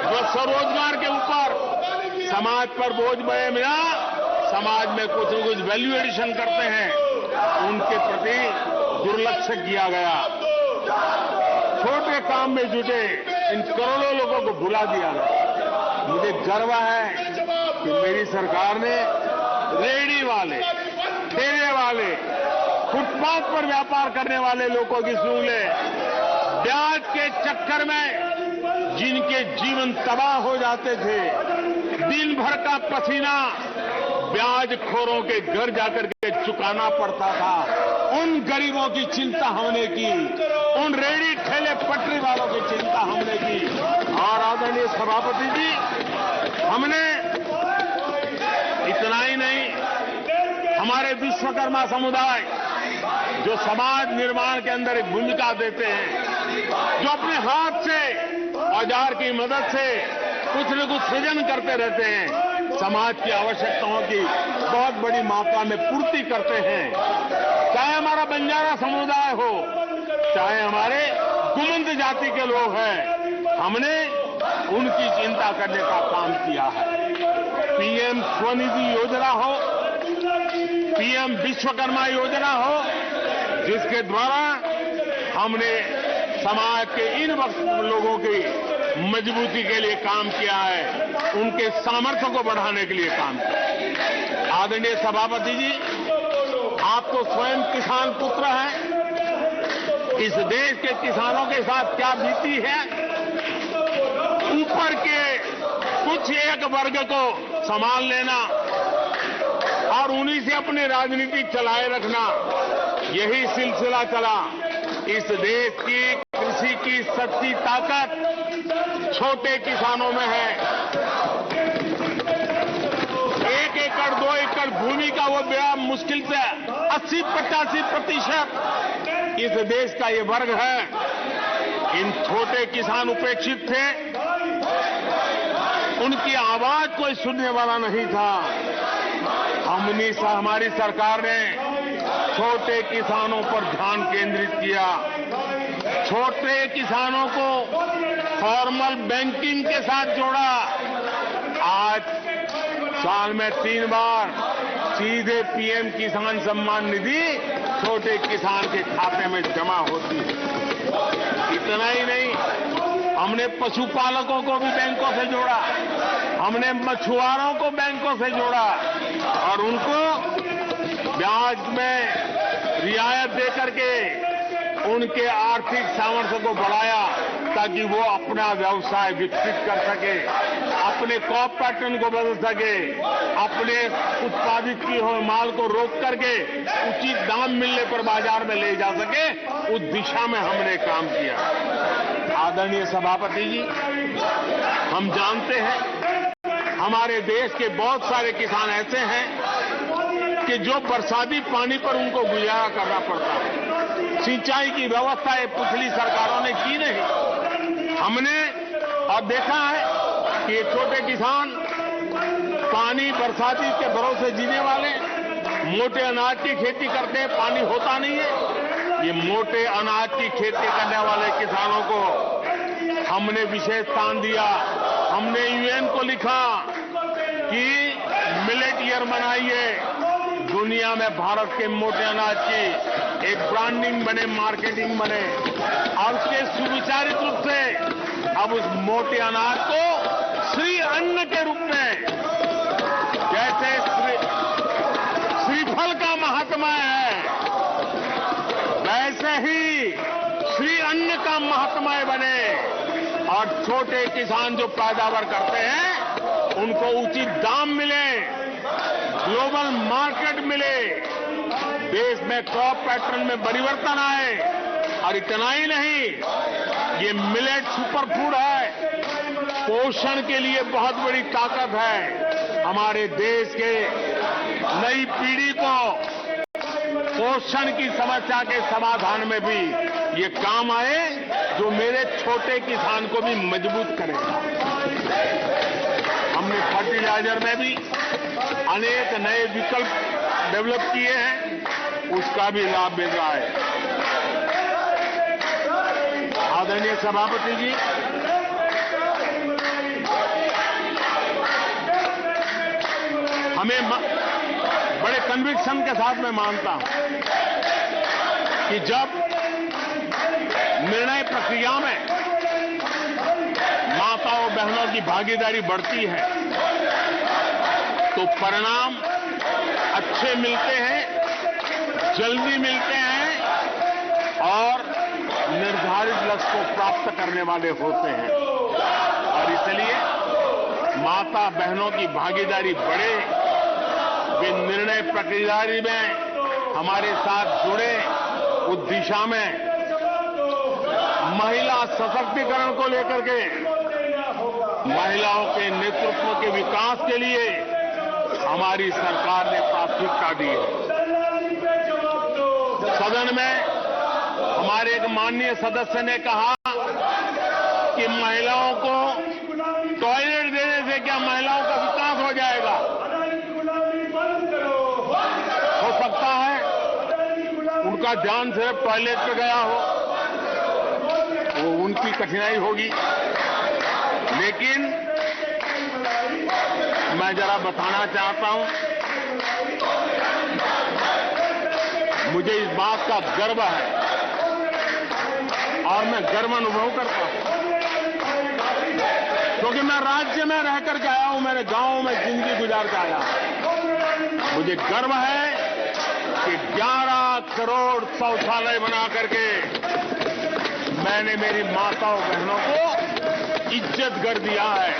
जो स्वरोजगार के ऊपर समाज पर बोझ बने बिना समाज में कुछ न कुछ वैल्यू एडिशन करते हैं, उनके प्रति दुर्लक्ष्य किया गया। छोटे काम में जुटे इन करोड़ों लोगों को भुला दिया गया। मुझे गर्व है कि मेरी सरकार ने रेहड़ी वाले, ठेले वाले, फुटपाथ पर व्यापार करने वाले लोगों की सहूलियत, ब्याज के चक्कर में जिनके जीवन तबाह हो जाते थे, दिन भर का पसीना ब्याजखोरों के घर जाकर के चुकाना पड़ता था, उन गरीबों की चिंता हमने की। उन रेहड़ी ठेले परिवारों की चिंता हमने की। और आदरणीय सभापति जी, हमने इतना ही नहीं, हमारे विश्वकर्मा समुदाय जो समाज निर्माण के अंदर एक भूमिका देते हैं, जो अपने हाथ से औजार की मदद से कुछ न कुछ सृजन करते रहते हैं, समाज की आवश्यकताओं की बहुत बड़ी मात्रा में पूर्ति करते हैं। चाहे हमारा बंजारा समुदाय हो, चाहे हमारे गुमंद जाति के लोग हैं, हमने उनकी चिंता करने का काम किया है। पीएम स्वनिधि योजना हो, पीएम विश्वकर्मा योजना हो, जिसके द्वारा हमने समाज के इन लोगों की मजबूती के लिए काम किया है, उनके सामर्थ्य को बढ़ाने के लिए काम किया। आदरणीय सभापति जी, आप तो स्वयं किसान पुत्र हैं। इस देश के किसानों के साथ क्या बीती है, ऊपर के कुछ एक वर्ग को संभाल लेना और उन्हीं से अपनी राजनीति चलाए रखना, यही सिलसिला चला। इस देश की कृषि की सच्ची ताकत छोटे किसानों में है। 1 एकड़ 2 एकड़ भूमि का वो बड़ा मुश्किल से 80-85% इस देश का ये वर्ग है। इन छोटे किसान उपेक्षित थे, उनकी आवाज कोई सुनने वाला नहीं था। हमारी सरकार ने छोटे किसानों पर ध्यान केंद्रित किया, छोटे किसानों को फॉर्मल बैंकिंग के साथ जोड़ा। आज साल में 3 बार सीधे पीएम किसान सम्मान निधि छोटे किसान के खाते में जमा होती है। इतना ही नहीं, हमने पशुपालकों को भी बैंकों से जोड़ा, हमने मछुआरों को बैंकों से जोड़ा और उनको ब्याज में रियायत देकर के उनके आर्थिक सामर्थ्य को बढ़ाया, ताकि वो अपना व्यवसाय विकसित कर सके, अपने क्रॉप पैटर्न को बदल सके, अपने उत्पादित किए हुए माल को रोक करके उचित दाम मिलने पर बाजार में ले जा सके। उस दिशा में हमने काम किया। आदरणीय सभापति जी, हम जानते हैं हमारे देश के बहुत सारे किसान ऐसे हैं कि जो बरसाती पानी पर उनको गुजारा करना पड़ता है। सिंचाई की व्यवस्था ये पिछली सरकारों ने की नहीं। हमने और देखा है कि ये छोटे किसान पानी बरसाती के भरोसे जीने वाले मोटे अनाज की खेती करते हैं, पानी होता नहीं है। ये मोटे अनाज की खेती करने वाले किसानों को हमने विशेष स्थान दिया। हमने यूएन को लिखा कि मिलेट ईयर मनाइए, दुनिया में भारत के मोटे अनाज की एक ब्रांडिंग बने, मार्केटिंग बने और उसके सुविचारित रूप से अब उस मोटे अनाज को श्री अन्न के रूप में, जैसे श्रीफल का महात्मा है, वैसे ही श्री अन्न का महात्मा बने और छोटे किसान जो पैदावार करते हैं उनको उचित दाम मिले, ग्लोबल मार्केट मिले, देश में क्रॉप पैटर्न में परिवर्तन आए। और इतना ही नहीं, ये मिलेट सुपर फूड है, पोषण के लिए बहुत बड़ी ताकत है। हमारे देश के नई पीढ़ी को पोषण की समस्या के समाधान में भी ये काम आए, जो मेरे छोटे किसान को भी मजबूत करेगा। हमने फर्टिलाइजर में भी अनेक नए विकल्प डेवलप किए हैं, उसका भी लाभ मिल रहा है। आदरणीय सभापति जी, हमें बड़े कन्विक्शन के साथ मैं मानता हूं कि जब निर्णय प्रक्रिया में माताओं बहनों की भागीदारी बढ़ती है तो परिणाम अच्छे मिलते हैं, जल्दी मिलते हैं और निर्धारित लक्ष्य को प्राप्त करने वाले होते हैं। और इसलिए माता बहनों की भागीदारी बढ़े, वे निर्णय प्रक्रिया में हमारे साथ जुड़े, उस दिशा में महिला सशक्तिकरण को लेकर के, महिलाओं के नेतृत्व के विकास के लिए हमारी सरकार ने प्राथमिकता दी है। सदन में हमारे एक माननीय सदस्य ने कहा कि महिलाओं को टॉयलेट देने से क्या महिलाओं का विकास हो जाएगा? हो सकता है उनका ध्यान सिर्फ टॉयलेट पे गया हो, वो उनकी कठिनाई होगी, लेकिन मैं जरा बताना चाहता हूं, मुझे इस बात का गर्व है और मैं गर्व अनुभव करता हूं क्योंकि मैं राज्य में रह करके आया हूं, मेरे गांव में जिंदगी गुजार के आया हूं। मुझे गर्व है कि 11 करोड़ शौचालय बना करके मैंने मेरी माताओं बहनों को इज्जत कर दिया है।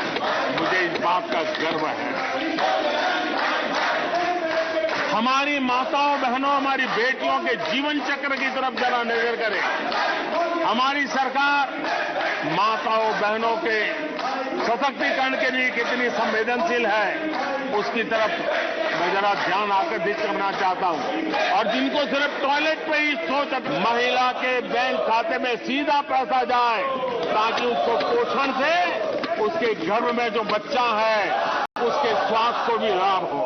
मुझे इस बात का गर्व है। हमारी माताओं बहनों, हमारी बेटियों के जीवन चक्र की तरफ जरा नजर करें। हमारी सरकार माताओं बहनों के सशक्तिकरण के लिए कितनी संवेदनशील है, उसकी तरफ मैं जरा ध्यान आकर्षित करना चाहता हूं। और जिनको सिर्फ टॉयलेट पे ही सोच, महिला के बैंक खाते में सीधा पैसा जाए ताकि उसको पोषण से उसके गर्भ में जो बच्चा है उसके स्वास्थ्य को भी लाभ हो।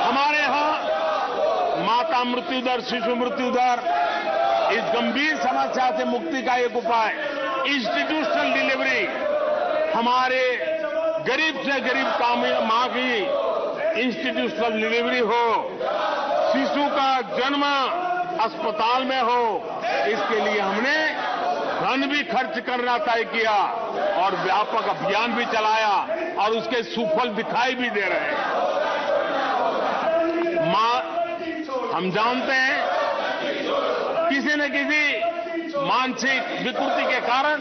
हमारे यहां माता मृत्यु दर, शिशु मृत्यु दर, इस गंभीर समस्या से मुक्ति का एक उपाय इंस्टीट्यूशनल डिलीवरी, हमारे गरीब से गरीब मां की इंस्टीट्यूशनल डिलीवरी हो, शिशु का जन्म अस्पताल में हो, इसके लिए हमने धन भी खर्च करना तय किया और व्यापक अभियान भी चलाया और उसके सुफल दिखाई भी दे रहे हैं। हम जानते हैं किसी न किसी मानसिक विकृति के कारण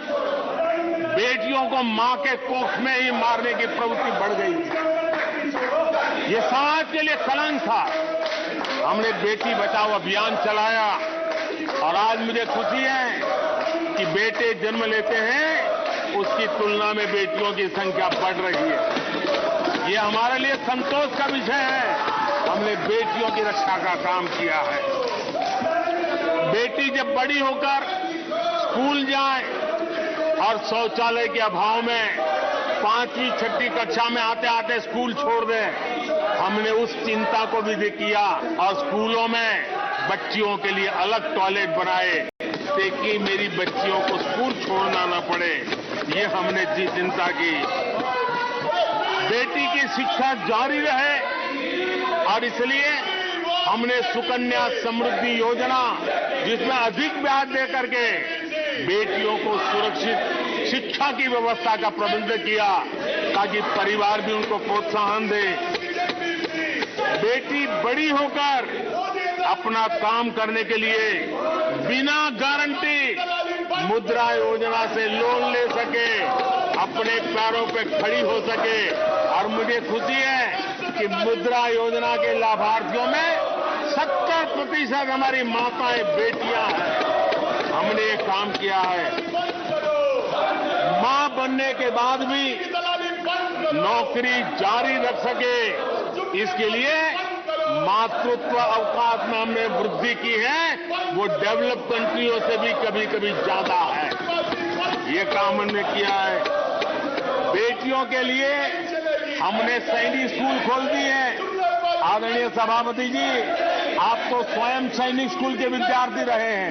बेटियों को मां के कोख में ही मारने की प्रवृत्ति बढ़ गई थी। ये समाज के लिए कलंक था। हमने बेटी बचाओ अभियान चलाया और आज मुझे खुशी है कि बेटे जन्म लेते हैं उसकी तुलना में बेटियों की संख्या बढ़ रही है। ये हमारे लिए संतोष का विषय है। हमने बेटियों की रक्षा का काम किया है। बेटी जब बड़ी होकर स्कूल जाए और शौचालय के अभाव में 5वीं 6वीं कक्षा में आते आते स्कूल छोड़ दें, हमने उस चिंता को भी किया और स्कूलों में बच्चियों के लिए अलग टॉयलेट बनाए ताकि मेरी बच्चियों को स्कूल छोड़ना न पड़े। ये हमने जी चिंता की। बेटी की शिक्षा जारी रहे और इसलिए हमने सुकन्या समृद्धि योजना, जिसमें अधिक ब्याज दे करके बेटियों को सुरक्षित शिक्षा की व्यवस्था का प्रबंध किया ताकि परिवार भी उनको प्रोत्साहन दे। बेटी बड़ी होकर अपना काम करने के लिए बिना गारंटी मुद्रा योजना से लोन ले सके, अपने पैरों पे खड़ी हो सके। और मुझे खुशी है कि मुद्रा योजना के लाभार्थियों में 70% हमारी माताएं बेटियां हैं। हमने ये काम किया है। मां बनने के बाद भी नौकरी जारी रख सके, इसके लिए मातृत्व अवकाश में हमने वृद्धि की है। वो डेवलप कंट्रियों से भी कभी कभी ज्यादा है। ये काम हमने किया है। बेटियों के लिए हमने सैनिक स्कूल खोल दिए हैं। आदरणीय सभापति जी, आप तो स्वयं सैनिक स्कूल के विद्यार्थी रहे हैं।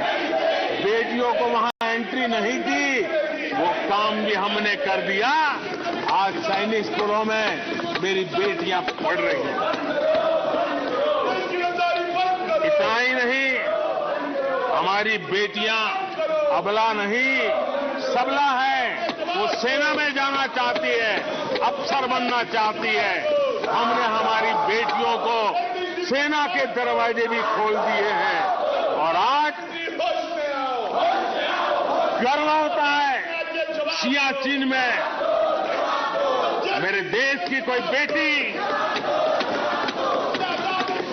बेटियों को वहां एंट्री नहीं थी, वो काम भी हमने कर दिया। आज सैनिक स्कूलों में मेरी बेटियां पढ़ रही हैं। इतना ही नहीं, हमारी बेटियां अबला नहीं सबला है। वो सेना में जाना चाहती है, अफसर बनना चाहती है। हमने हमारी बेटियों को सेना के दरवाजे भी खोल दिए हैं और आज गर्व होता है सियाचिन में मेरे देश की कोई बेटी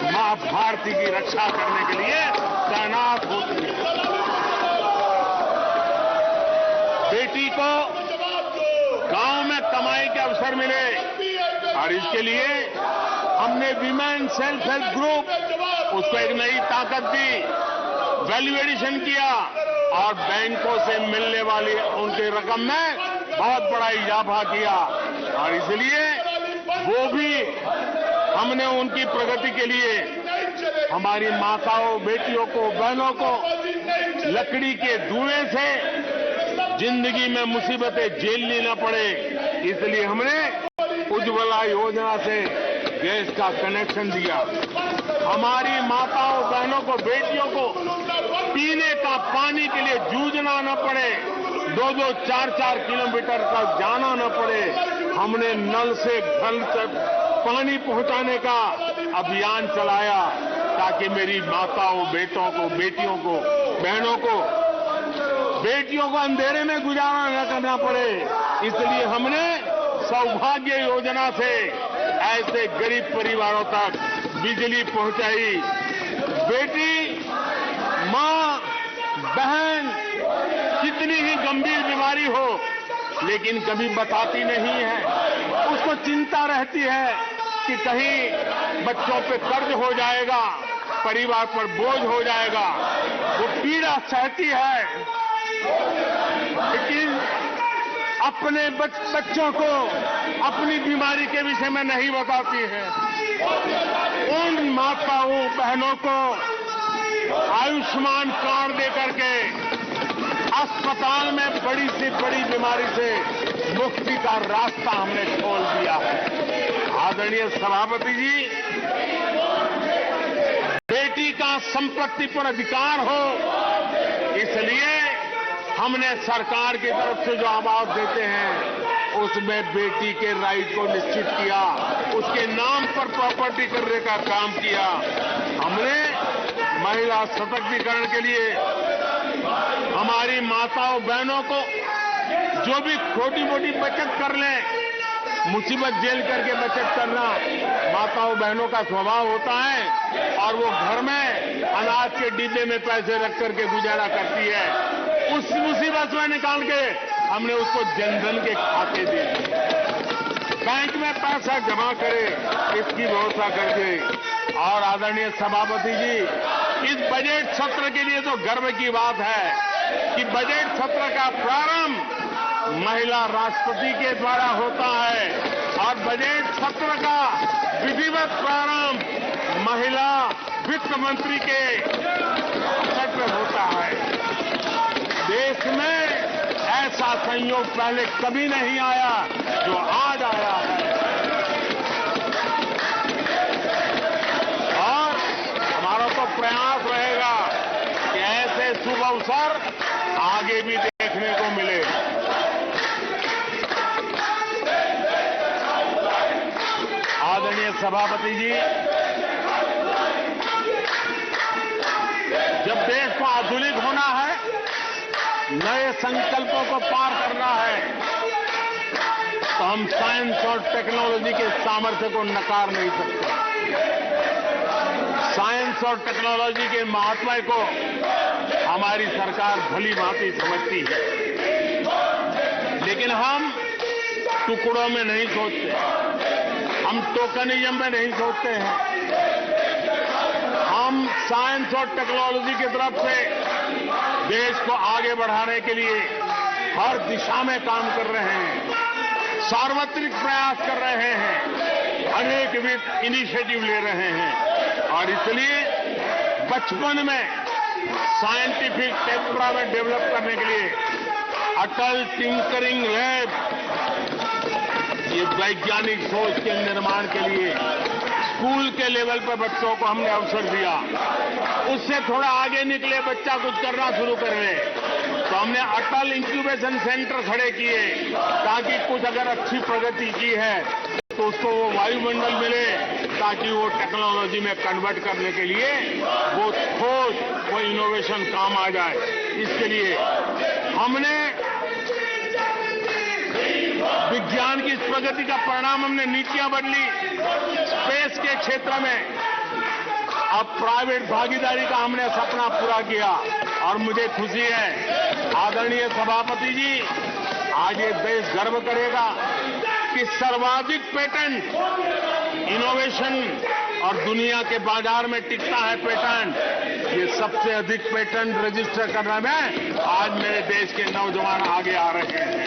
मां भारती की रक्षा करने के लिए तैनात होती है। बेटी को गांव में कमाई के अवसर मिले और इसके लिए हमने विमेन सेल्फ हेल्प ग्रुप उसको एक नई ताकत दी, वैल्यू एडिशन किया और बैंकों से मिलने वाली उनकी रकम में बहुत बड़ा इजाफा किया और इसलिए वो भी हमने उनकी प्रगति के लिए हमारी माताओं, बेटियों को, बहनों को लकड़ी के धुएं से जिंदगी में मुसीबतें झेलनी न पड़े, इसलिए हमने उज्ज्वला योजना से गैस का कनेक्शन दिया। हमारी माताओं, बहनों को, बेटियों को पीने का पानी के लिए जूझना न पड़े, 2-2, 4-4 किलोमीटर तक जाना न पड़े। हमने नल से घर तक पानी पहुंचाने का अभियान चलाया ताकि मेरी माताओं, बेटों को, बेटियों को, बहनों को, बेटियों को अंधेरे में गुजारा न करना पड़े, इसलिए हमने सौभाग्य योजना से ऐसे गरीब परिवारों तक बिजली पहुंचाई। बेटी, मां, बहन कितनी ही गंभीर बीमारी हो लेकिन कभी बताती नहीं है, उसको चिंता रहती है कि कहीं बच्चों पे कर्ज हो जाएगा, परिवार पर बोझ हो जाएगा, वो पीड़ा सहती है लेकिन अपने बच्चों को अपनी बीमारी के विषय में नहीं बताती है। उन माताओं, बहनों को आयुष्मान कार्ड दे करके अस्पताल में बड़ी से बड़ी बीमारी से मुक्ति का रास्ता हमने खोल दिया है। आदरणीय सभापति जी, बेटी का संपत्ति पर अधिकार हो, इसलिए हमने सरकार की तरफ से जो आवाज देते हैं उसमें बेटी के राइट को निश्चित किया, उसके नाम पर प्रॉपर्टी करने का काम किया। हमने महिला सशक्तिकरण के लिए हमारी माताओं, बहनों को जो भी छोटी मोटी बचत कर लें, मुसीबत झेल करके बचत करना माताओं, बहनों का स्वभाव होता है और वो घर में अनाज के डिब्बे में पैसे रख करके गुजारा करती है। उस मुसीबत में निकाल के हमने उसको जनधन के खाते दे दिए, बैंक में पैसा जमा करे, इसकी व्यवस्था कर दी। और आदरणीय सभापति जी, इस बजट सत्र के लिए तो गर्व की बात है कि बजट सत्र का प्रारंभ महिला राष्ट्रपति के द्वारा होता है और बजट सत्र का विधिवत प्रारंभ महिला वित्त मंत्री के सत्र में होता है। देश में ऐसा संयोग पहले कभी नहीं आया जो आज आया है और हमारा तो प्रयास रहेगा कि ऐसे शुभ अवसर आगे भी देखने को मिले। आदरणीय सभापति जी, जब देश को आधुनिक होना है, नए संकल्पों को पार करना है, तो हम साइंस और टेक्नोलॉजी के सामर्थ्य को नकार नहीं सकते। साइंस और टेक्नोलॉजी के महत्व को हमारी सरकार भली भांति समझती है, लेकिन हम टुकड़ों में नहीं सोचते, हम टोकनिज्म में नहीं सोचते हैं। हम साइंस और टेक्नोलॉजी की तरफ से देश को आगे बढ़ाने के लिए हर दिशा में काम कर रहे हैं, सार्वत्रिक प्रयास कर रहे हैं, अनेकविध इनिशिएटिव ले रहे हैं और इसलिए बचपन में साइंटिफिक टेम्परामेंट डेवलप करने के लिए अटल टिंकरिंग लैब, ये वैज्ञानिक सोच के निर्माण के लिए स्कूल के लेवल पर बच्चों को हमने अवसर दिया। उससे थोड़ा आगे निकले, बच्चा कुछ करना शुरू कर ले, तो हमने अटल इंक्यूबेशन सेंटर खड़े किए ताकि कुछ अगर अच्छी प्रगति की है तो उसको वो वायुमंडल मिले, ताकि वो टेक्नोलॉजी में कन्वर्ट करने के लिए वो खोज, वो इनोवेशन काम आ जाए। इसके लिए हमने विज्ञान की इस प्रगति का परिणाम, हमने नीतियां बदली। स्पेस के क्षेत्र में अब प्राइवेट भागीदारी का हमने सपना पूरा किया और मुझे खुशी है, आदरणीय सभापति जी, आज ये देश गर्व करेगा कि सर्वाधिक पेटेंट इनोवेशन और दुनिया के बाजार में टिकता है पेटेंट, ये सबसे अधिक पेटेंट रजिस्टर करने में आज मेरे देश के नौजवान आगे आ रहे हैं।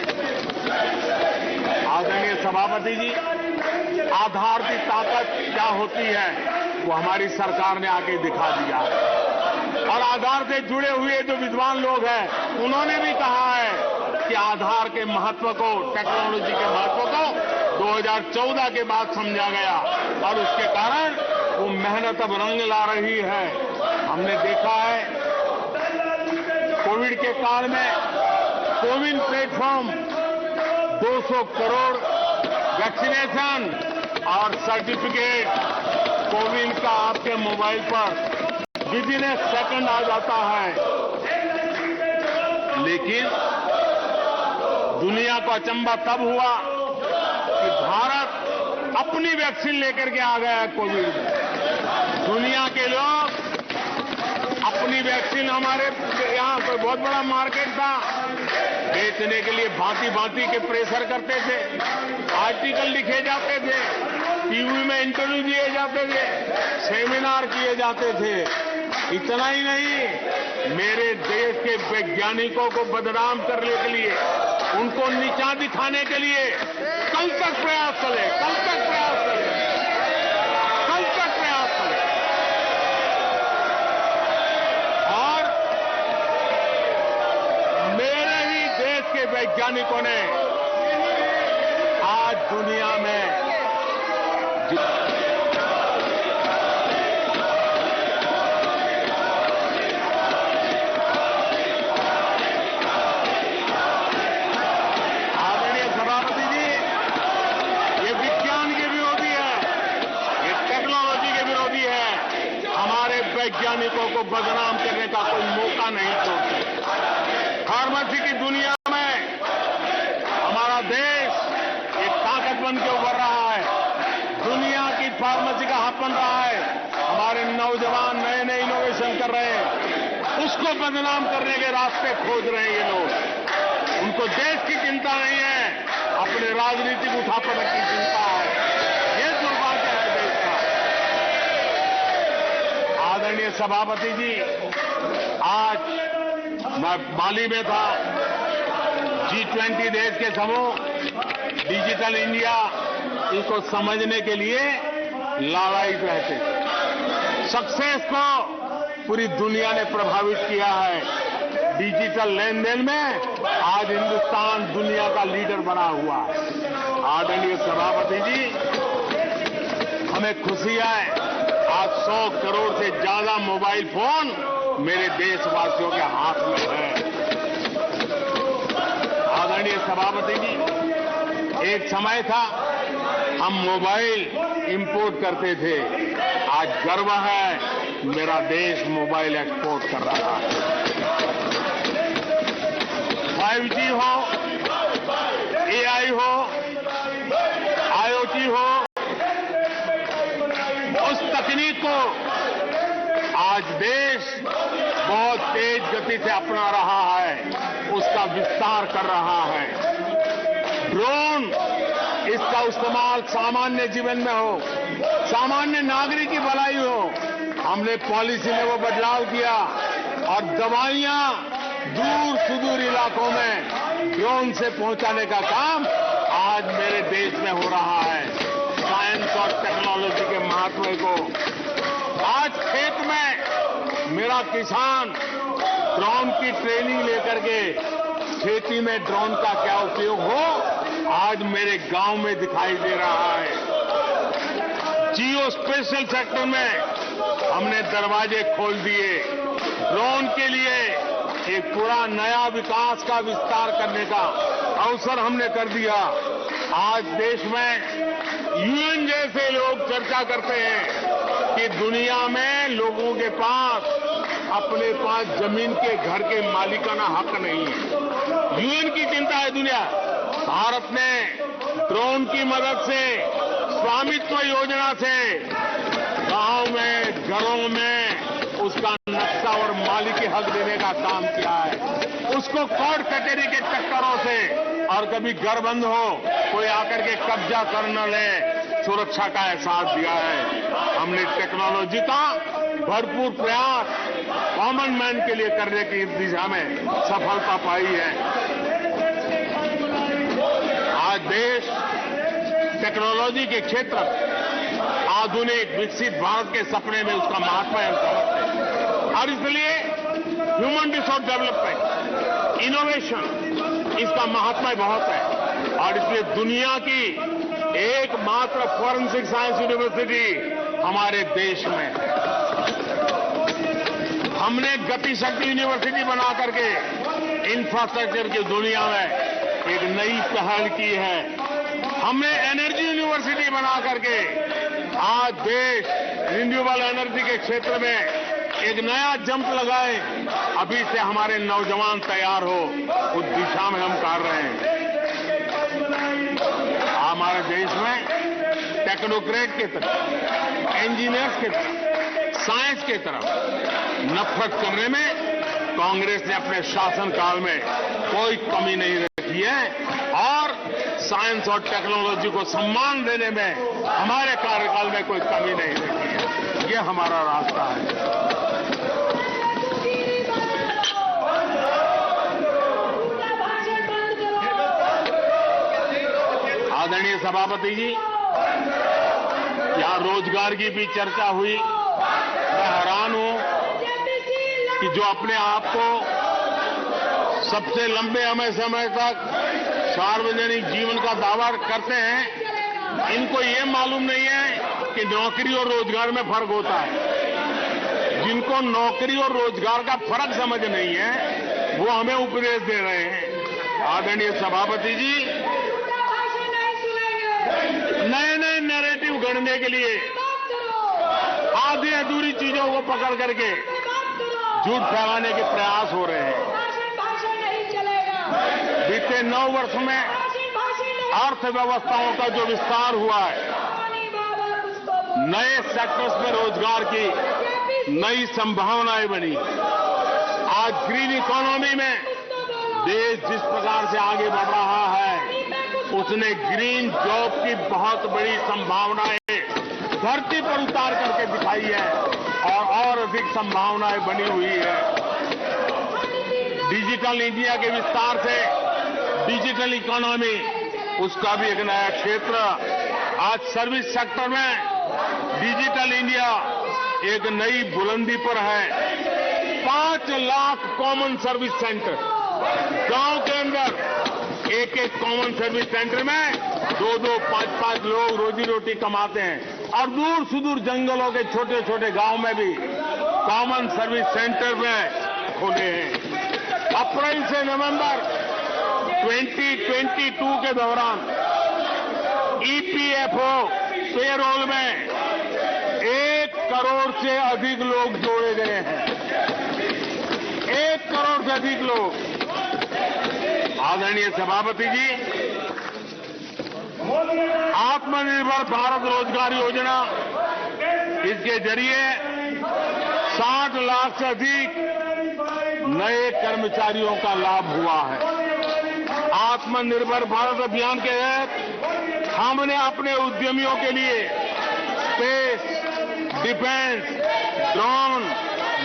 आदरणीय सभापति जी, आधार की ताकत क्या होती है वो हमारी सरकार ने आके दिखा दिया और आधार से जुड़े हुए जो विद्वान लोग हैं उन्होंने भी कहा है कि आधार के महत्व को, टेक्नोलॉजी के महत्व को 2014 के बाद समझा गया और उसके कारण वो मेहनत अब रंग ला रही है। हमने देखा है कोविड के काल में कोविन प्लेटफॉर्म 200 करोड़ वैक्सीनेशन और सर्टिफिकेट कोविन का आपके मोबाइल पर विदिन ए सेकंड आ जाता है। लेकिन दुनिया को अचंभा तब हुआ कि भारत अपनी वैक्सीन लेकर के आ गया है कोविड में। दुनिया के लोग अपनी वैक्सीन, हमारे यहाँ कोई बहुत बड़ा मार्केट था, बेचने के लिए भांति भांति के प्रेशर करते थे, आर्टिकल लिखे जाते थे, टीवी में इंटरव्यू दिए जाते थे, सेमिनार किए जाते थे। इतना ही नहीं, मेरे देश के वैज्ञानिकों को बदनाम करने के लिए, उनको नीचा दिखाने के लिए कल तक प्रयास चले, कल तक प्रयास चले, कल तक प्रयास चले। और मेरे ही देश के वैज्ञानिकों ने आज दुनिया में वैज्ञानिकों को बदनाम करने का कोई मौका नहीं छोड़ते। फार्मेसी की दुनिया में हमारा देश एक ताकत बन के उभर रहा है, दुनिया की फार्मेसी का हब बन रहा है। हमारे नौजवान नए नए इनोवेशन कर रहे हैं, उसको बदनाम करने के रास्ते खोज रहे हैं ये लोग। उनको देश की चिंता नहीं है, अपने राजनीतिक उठापटक की चिंता है। ये दुर्भाग्य है देश का। आदरणीय सभापति जी, आज मैं बाली में था, G20 देश के समूह डिजिटल इंडिया इसको समझने के लिए लड़ाई रहते थे। सक्सेस को पूरी दुनिया ने प्रभावित किया है। डिजिटल लेन देन में आज हिंदुस्तान दुनिया का लीडर बना हुआ है। आदरणीय सभापति जी, हमें खुशी है आज 100 करोड़ से ज्यादा मोबाइल फोन मेरे देशवासियों के हाथ में है। आदरणीय सभापति जी, एक समय था हम मोबाइल इंपोर्ट करते थे, आज गर्व है मेरा देश मोबाइल एक्सपोर्ट कर रहा है। 5G हो, AI हो, IoT हो, उस तकनीक को आज देश बहुत तेज गति से अपना रहा है, उसका विस्तार कर रहा है। ड्रोन, इसका इस्तेमाल सामान्य जीवन में हो, सामान्य नागरिक की भलाई हो, हमने पॉलिसी में वो बदलाव किया और दवाइयां दूर सुदूर इलाकों में ड्रोन से पहुंचाने का काम आज मेरे देश में हो रहा है। साइंस और टेक्नोलॉजी के महत्व को आज खेत में मेरा किसान ड्रोन की ट्रेनिंग लेकर के खेती में ड्रोन का क्या उपयोग हो, आज मेरे गांव में दिखाई दे रहा है। जियो स्पेशल सेक्टर में हमने दरवाजे खोल दिए। ड्रोन के लिए एक पूरा नया विकास का विस्तार करने का अवसर हमने कर दिया। आज देश में यूएन जैसे लोग चर्चा करते हैं कि दुनिया में लोगों के पास अपने पास जमीन के घर के मालिकाना हक नहीं है। यूएन की चिंता है दुनिया। भारत ने ड्रोन की मदद से, स्वामित्व योजना से गांव में, घरों में उसका नक्शा और मालिकी हक देने का काम किया है। उसको कोर्ट कचहरी के चक्करों से और कभी घर बंद हो कोई आकर के कब्जा कर न ले, सुरक्षा का एहसास दिया है। हमने टेक्नोलॉजी का भरपूर प्रयास कॉमन मैन के लिए करने की दिशा में सफलता पाई है। आज देश टेक्नोलॉजी के क्षेत्र में आधुनिक विकसित भारत के सपने में उसका महात्मा है और इसलिए ह्यूमन रिसोर्स डेवलपमेंट, इनोवेशन, इसका महात्मा बहुत है और इसलिए दुनिया की एकमात्र फॉरेंसिक साइंस यूनिवर्सिटी हमारे देश में है। हमने गति शक्ति यूनिवर्सिटी बना करके इंफ्रास्ट्रक्चर की दुनिया में एक नई पहल की है। हमने एनर्जी यूनिवर्सिटी बना करके आज देश रिन्यूएबल एनर्जी के क्षेत्र में एक नया जंप लगाए। अभी से हमारे नौजवान तैयार हो उस दिशा में हम कर रहे हैं। हमारे देश में टेक्नोक्रेट की तरफ, इंजीनियर्स की तरफ, साइंस की तरफ नफरत करने में कांग्रेस ने अपने शासनकाल में कोई कमी नहीं रखी है और साइंस और टेक्नोलॉजी को सम्मान देने में हमारे कार्यकाल में कोई कमी नहीं रखी है। ये हमारा रास्ता है। आदरणीय सभापति जी, यहां रोजगार की भी चर्चा हुई। मैं हैरान हूं कि जो अपने आप को सबसे लंबे समय तक सार्वजनिक जीवन का दावा करते हैं, इनको ये मालूम नहीं है कि नौकरी और रोजगार में फर्क होता है। जिनको नौकरी और रोजगार का फर्क समझ नहीं है वो हमें उपदेश दे रहे हैं। आदरणीय सभापति जी, नए नए नैरेटिव गढ़ने के लिए आधी अधूरी चीजों को पकड़ करके झूठ फैलाने के प्रयास हो रहे हैं। बीते 9 वर्ष में अर्थव्यवस्थाओं का जो विस्तार हुआ है, नए सेक्टर्स में रोजगार की नई संभावनाएं बनी। आज ग्रीन इकोनॉमी में देश जिस प्रकार से आगे बढ़ रहा है, उसने ग्रीन जॉब की बहुत बड़ी संभावनाएं धरती पर उतार करके दिखाई है और अधिक संभावनाएं बनी हुई है। डिजिटल इंडिया के विस्तार से डिजिटल इकोनॉमी, उसका भी एक नया क्षेत्र। आज सर्विस सेक्टर में डिजिटल इंडिया एक नई बुलंदी पर है। 5 लाख कॉमन सर्विस सेंटर, गांव के अंदर एक एक कॉमन सर्विस सेंटर में 2-2, 5-5 लोग रोजी रोटी कमाते हैं और दूर सुदूर जंगलों के छोटे छोटे गांव में भी कॉमन सर्विस सेंटर में खोले हैं। अप्रैल से नवंबर 2022 के दौरान ईपीएफओ पेरोल में 1 करोड़ से अधिक लोग जोड़े गए हैं। 1 करोड़ से अधिक लोग। आदरणीय सभापति जी, आत्मनिर्भर भारत रोजगार योजना, इसके जरिए 60 लाख से अधिक नए कर्मचारियों का लाभ हुआ है। आत्मनिर्भर भारत अभियान के तहत हमने अपने उद्यमियों के लिए स्पेस, डिफेंस, ड्रोन,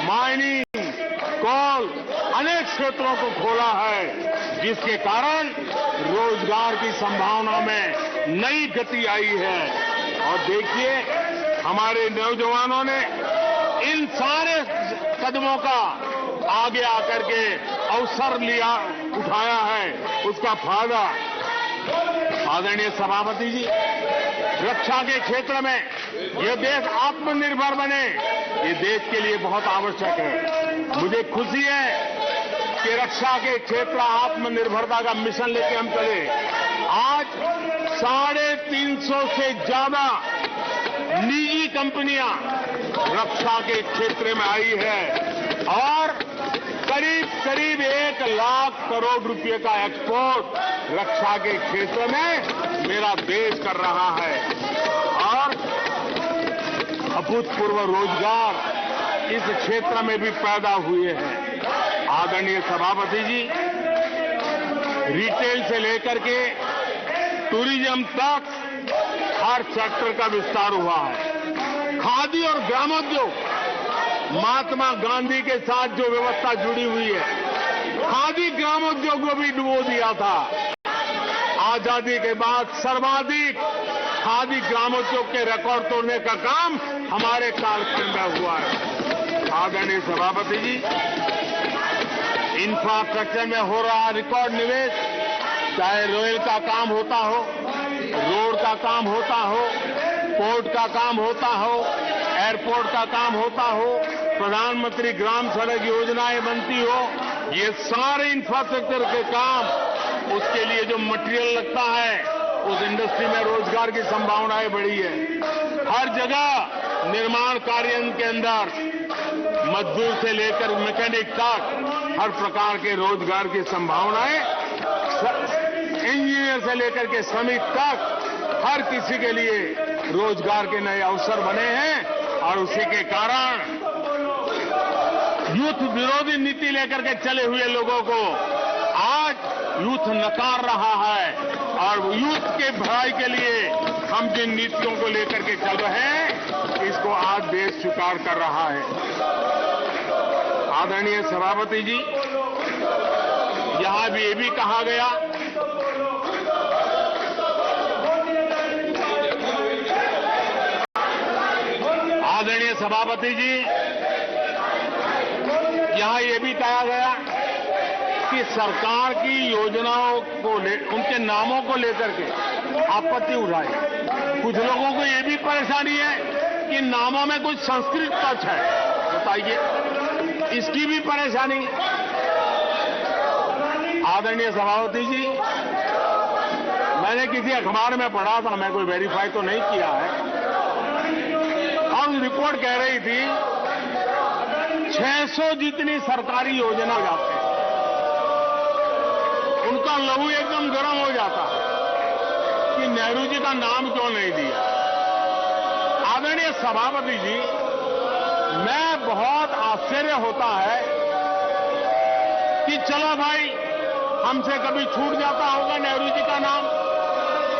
माइनिंग, कोल अनेक क्षेत्रों को खोला है, जिसके कारण रोजगार की संभावना में नई गति आई है। और देखिए, हमारे नौजवानों ने इन सारे कदमों का आगे आकर के अवसर उठाया है, उसका फायदा। आदरणीय सभापति जी, रक्षा के क्षेत्र में यह देश आत्मनिर्भर बने, ये देश के लिए बहुत आवश्यक है। मुझे खुशी है कि रक्षा के क्षेत्र आत्मनिर्भरता का मिशन लेके हम चले। आज 350 से ज्यादा निजी कंपनियां रक्षा के क्षेत्र में आई है और करीब 1 लाख करोड़ रुपए का एक्सपोर्ट रक्षा के क्षेत्र में मेरा देश कर रहा है और अभूतपूर्व रोजगार इस क्षेत्र में भी पैदा हुए हैं। आदरणीय सभापति जी, रिटेल से लेकर के टूरिज्म तक हर सेक्टर का विस्तार हुआ है। खादी और ग्रामोद्योग, महात्मा गांधी के साथ जो व्यवस्था जुड़ी हुई है, खादी ग्रामोद्योग को भी डुबो दिया था। आजादी के बाद सर्वाधिक खादी ग्रामोद्योग के रिकॉर्ड तोड़ने का काम हमारे कालखंड में हुआ है। आदरणीय सभापति जी, इंफ्रास्ट्रक्चर में हो रहा रिकॉर्ड निवेश, चाहे रेल का काम होता हो, रोड का काम होता हो, पोर्ट का काम होता हो, एयरपोर्ट का काम होता हो, प्रधानमंत्री ग्राम सड़क योजनाएं बनती हो, ये सारे इंफ्रास्ट्रक्चर के काम, उसके लिए जो मटेरियल लगता है, उस इंडस्ट्री में रोजगार की संभावनाएं बढ़ी है। हर जगह निर्माण कार्य के अंदर मजदूर से लेकर मैकेनिक तक हर प्रकार के रोजगार की संभावनाएं, इंजीनियर से लेकर के श्रमिक तक हर किसी के लिए रोजगार के नए अवसर बने हैं। और उसी के कारण यूथ विरोधी नीति लेकर के चले हुए लोगों को आज यूथ नकार रहा है, और यूथ के भलाई के लिए हम जिन नीतियों को लेकर के चल रहे हैं, इसको आज देश स्वीकार कर रहा है। आदरणीय सभापति जी, यहां भी ये भी कहा गया आदरणीय सभापति जी, यहां ये भी कहा गया कि सरकार की योजनाओं को उनके नामों को लेकर के आपत्ति उठाई। कुछ लोगों को ये भी परेशानी है कि नामों में कुछ संस्कृत टच है, बताइए, इसकी भी परेशानी। आदरणीय सभापति जी, मैंने किसी अखबार में पढ़ा था, मैं कोई वेरीफाई तो नहीं किया है, और रिपोर्ट कह रही थी 600 जितनी सरकारी योजना जाते हैं, उनका लहू एकदम गर्म हो जाता है कि नेहरू जी का नाम क्यों नहीं दिया। आदरणीय सभापति जी, मैं बहुत आश्चर्य होता है कि चलो भाई, हमसे कभी छूट जाता होगा नेहरू जी का नाम,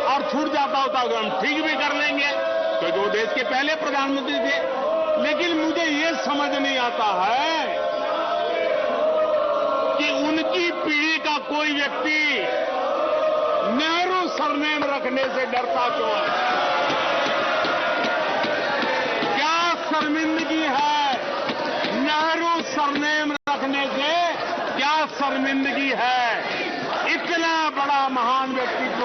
और छूट जाता होता होगा, हम ठीक भी कर लेंगे क्योंकि वो देश के पहले प्रधानमंत्री थे। लेकिन मुझे ये समझ नहीं आता है कि उनकी पीढ़ी का कोई व्यक्ति नेहरू सरनेम रखने से डरता क्यों है? क्या शर्मिंदगी है नेहरू सरनेम रखने से? क्या शर्मिंदगी है? इतना बड़ा महान व्यक्तित्व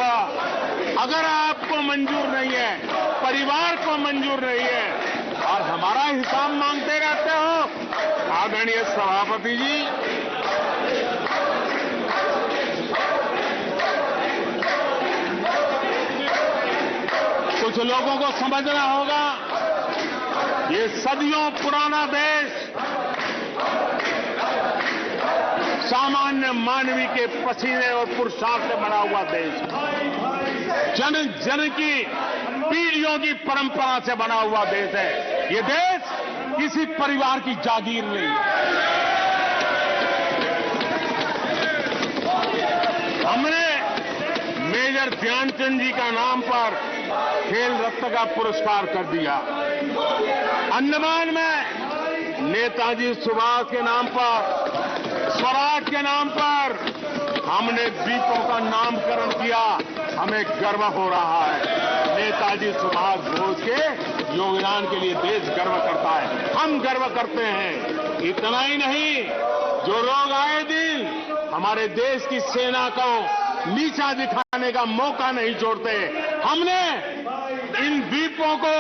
अगर आपको मंजूर नहीं है, परिवार को मंजूर नहीं है, और हमारा हिसाब मांगते रहते हो। आदरणीय सभापति जी, कुछ लोगों को समझना होगा, ये सदियों पुराना देश सामान्य मानवी के पसीने और पुरुषार्थ से बना हुआ देश, जन जन की पीढ़ियों की परंपरा से बना हुआ देश है। ये देश किसी परिवार की जागीर नहीं है। हमने मेजर ध्यानचंद जी का नाम पर खेल रत्न का पुरस्कार कर दिया। अंडमान में नेताजी सुभाष के नाम पर, स्वराज के नाम पर हमने द्वीपों का नामकरण किया। हमें गर्व हो रहा है। नेताजी सुभाष बोस के योगदान के लिए देश गर्व करता है, हम गर्व करते हैं। इतना ही नहीं, जो लोग आए दिन हमारे देश की सेना को नीचा दिखाने का मौका नहीं छोड़ते, हमने इन द्वीपों को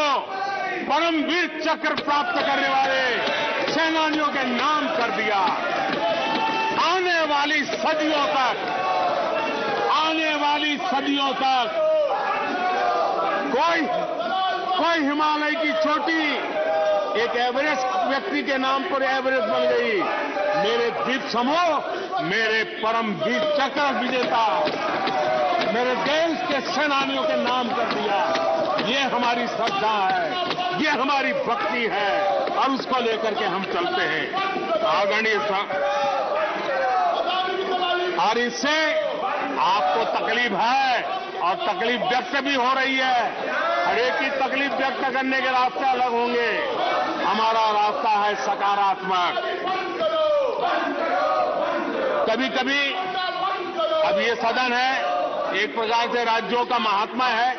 परमवीर चक्र प्राप्त करने वाले सेनानियों के नाम कर दिया। आने वाली सदियों तक कोई हिमालय की चोटी एक एवरेस्ट व्यक्ति के नाम पर एवरेस्ट बन गई। मेरे द्वीप समूह मेरे परमवीर चक्र विजेता मेरे देश के सेनानियों के नाम कर दिया। ये हमारी श्रद्धा है, ये हमारी भक्ति है। और उसको लेकर के हम चलते हैं आदरणीय और इससे आपको तकलीफ है और तकलीफ व्यक्त भी हो रही है। हर एक की तकलीफ व्यक्त करने के रास्ते अलग होंगे। हमारा रास्ता है सकारात्मक। कभी कभी अब ये सदन है, एक प्रकार से राज्यों का महात्मा है।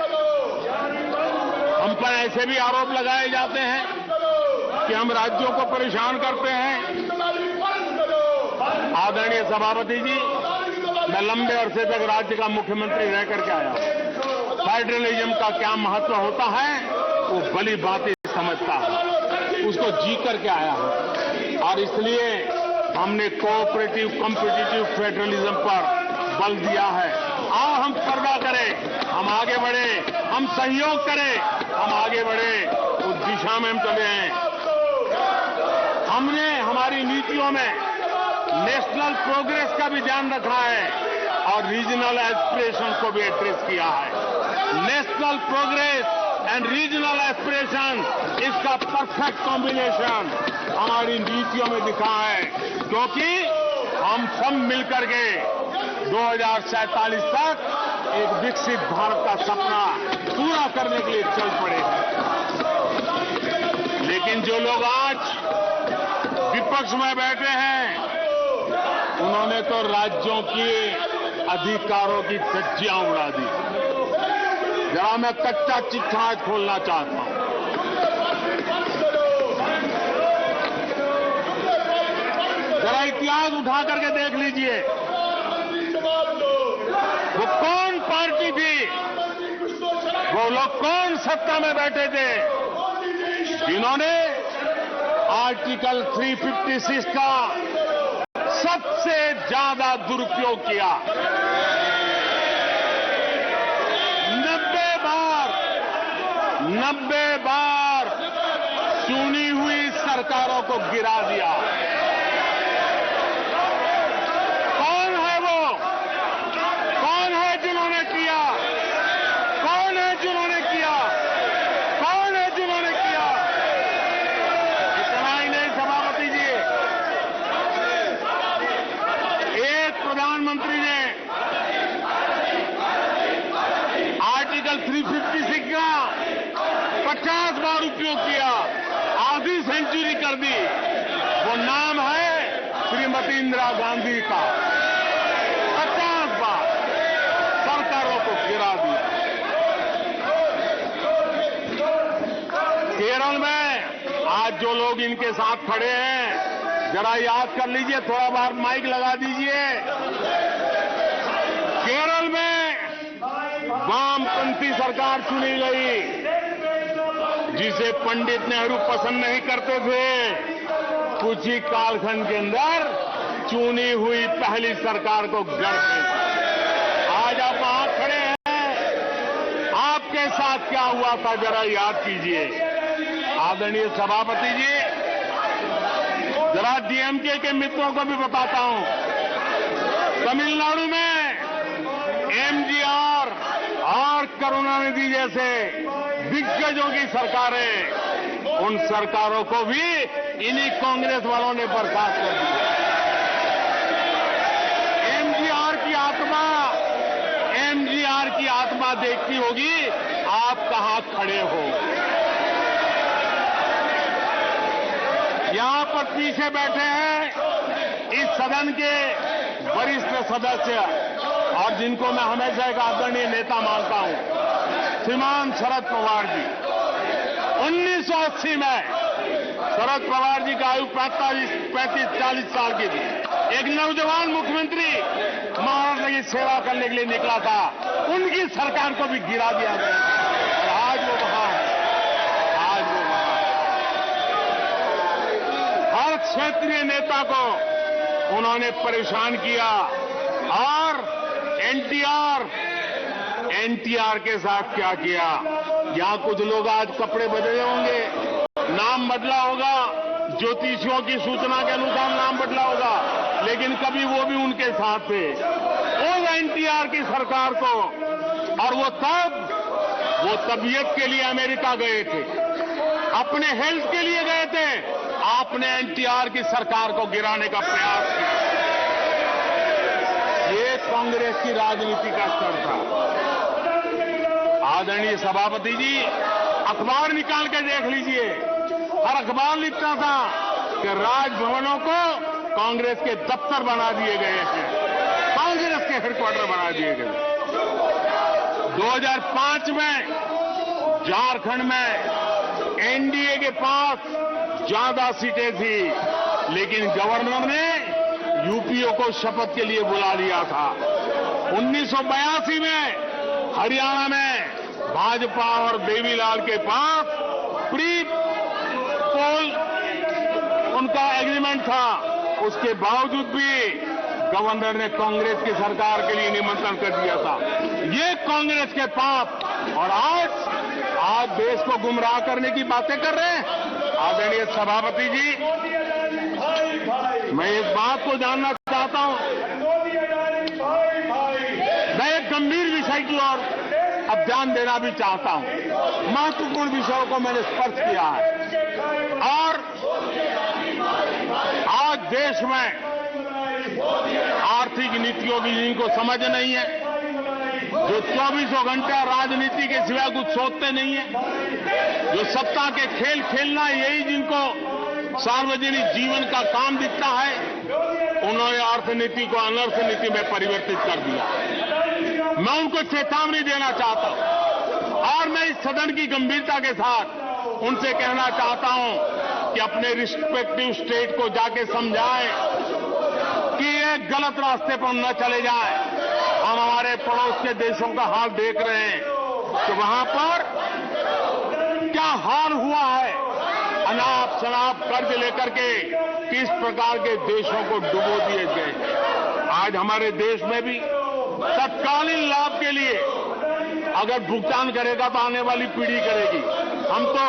हम पर ऐसे भी आरोप लगाए जाते हैं कि हम राज्यों को परेशान करते हैं। आदरणीय सभापति जी, मैं लंबे अरसे तक राज्य का मुख्यमंत्री रह करके आया हूं। फेडरलिज्म का क्या महत्व होता है वो भली बातें समझता है, उसको जी करके आया हूं। और इसलिए हमने कोऑपरेटिव कॉम्पिटिटिव फेडरलिज्म पर बल दिया है। आओ हम पर्दा करें, हम आगे बढ़े, हम सहयोग करें, हम आगे बढ़े, उस दिशा में हम चले हैं। हमने हमारी नीतियों में नेशनल प्रोग्रेस का भी ध्यान रखा है और रीजनल एस्पिरेशन को भी एड्रेस किया है। National progress and regional aspiration, इसका परफेक्ट कॉम्बिनेशन हमारी नीतियों में दिखा है, क्योंकि हम सब मिलकर के 2047 तक एक विकसित भारत का सपना पूरा करने के लिए चल पड़े हैं। लेकिन जो लोग आज विपक्ष में बैठे हैं, उन्होंने तो राज्यों के अधिकारों की धज्जियां उड़ा दी। जरा मैं कच्चा चिट्ठा खोलना चाहता हूं। जरा इतिहास उठा करके देख लीजिए, वो कौन पार्टी थी, वो लोग कौन सत्ता में बैठे थे जिन्होंने आर्टिकल 356 का सबसे ज्यादा दुरुपयोग किया। 90 बार चुनी हुई सरकारों को गिरा दिया। कौन है वो? कौन है जिन्होंने किया? कौन है जिन्होंने किया? कौन है जिन्होंने किया? इतना ही नहीं सभापति जी, एक प्रधानमंत्री ने आर्टिकल 356 का 50 बार उपयोग किया, आधी सेंचुरी कर दी। वो नाम है श्रीमती इंदिरा गांधी का। 50 बार सरकारों को गिरा दिया। केरल में आज जो लोग इनके साथ खड़े हैं, जरा याद कर लीजिए, थोड़ा बार माइक लगा दीजिए। केरल में वामपंथी सरकार चुनी गई, जिसे पंडित नेहरू पसंद नहीं करते थे। कुछ ही कालखंड के अंदर चुनी हुई पहली सरकार को गढ़ते। आज आप वहां खड़े हैं, आपके साथ क्या हुआ था जरा याद कीजिए। आदरणीय सभापति जी, जरा डीएमके के मित्रों को भी बताता हूं, तमिलनाडु में एमजीआर और करुणानिधि जैसे दिग्गजों की सरकारें, उन सरकारों को भी इन्हीं कांग्रेस वालों ने बर्खास्त कर दिया। एमजीआर की आत्मा देखती होगी आप कहां खड़े हो। यहां पर पीछे बैठे हैं इस सदन के वरिष्ठ सदस्य और जिनको मैं हमेशा एक आदरणीय नेता मानता हूं, श्रीमान शरद पवार जी। 1980 में शरद पवार जी का आयु 35-40 साल की थी। एक नौजवान मुख्यमंत्री महाराष्ट्र की सेवा करने के लिए निकला था, उनकी सरकार को भी गिरा दिया गया और आज वो वहां है। आज वो वहां हर क्षेत्रीय नेता को उन्होंने परेशान किया और एनटीआर के साथ क्या किया। यहां कुछ लोग आज कपड़े बदले होंगे, नाम बदला होगा, ज्योतिषियों की सूचना के अनुसार नाम बदला होगा, लेकिन कभी वो भी उनके साथ थे। उस एनटीआर की सरकार को, और वो तबियत के लिए अमेरिका गए थे। अपने हेल्थ के लिए गए थे, आपने एनटीआर की सरकार को गिराने का प्रयास किया। ये कांग्रेस की राजनीति का स्तर था। आदरणीय सभापति जी, अखबार निकाल के देख लीजिए, हर अखबार लिखता था कि राजभवनों को कांग्रेस के दफ्तर बना दिए गए हैं, कांग्रेस के हेडक्वार्टर बना दिए गए। 2005 में झारखंड में एनडीए के पास ज्यादा सीटें थी, लेकिन गवर्नर ने यूपीओ को शपथ के लिए बुला लिया था। 1982 में हरियाणा में भाजपा और देवीलाल के पास प्री पोल उनका एग्रीमेंट था, उसके बावजूद भी गवर्नर ने कांग्रेस की सरकार के लिए निमंत्रण कर दिया था। ये कांग्रेस के पाप, और आज देश को गुमराह करने की बातें कर रहे हैं। आदरणीय सभापति जी, मैं एक बात को जानना चाहता हूं, मैं एक गंभीर विषय की ओर अब ध्यान देना भी चाहता हूं। महत्वपूर्ण विषयों को मैंने स्पर्श किया है, और आज देश में आर्थिक नीतियों की जिनको समझ नहीं है, जो 24 घंटा राजनीति के सिवा कुछ सोचते नहीं है, जो सत्ता के खेल खेलना यही जिनको सार्वजनिक जीवन का काम दिखता है, उन्होंने अर्थनीति को अनर्थ नीति में परिवर्तित कर दिया। मैं उनको चेतावनी देना चाहता हूं, और मैं इस सदन की गंभीरता के साथ उनसे कहना चाहता हूं कि अपने रिस्पेक्टिव स्टेट को जाके समझाएं कि ये गलत रास्ते पर न चले जाएं। हम हमारे पड़ोस के देशों का हाल देख रहे हैं कि वहां पर क्या हाल हुआ है, अनाप शनाप कर्ज लेकर के किस प्रकार के देशों को डुबो दिए गए। आज हमारे देश में भी तत्कालीन लाभ के लिए अगर भुगतान करेगा तो आने वाली पीढ़ी करेगी। हम तो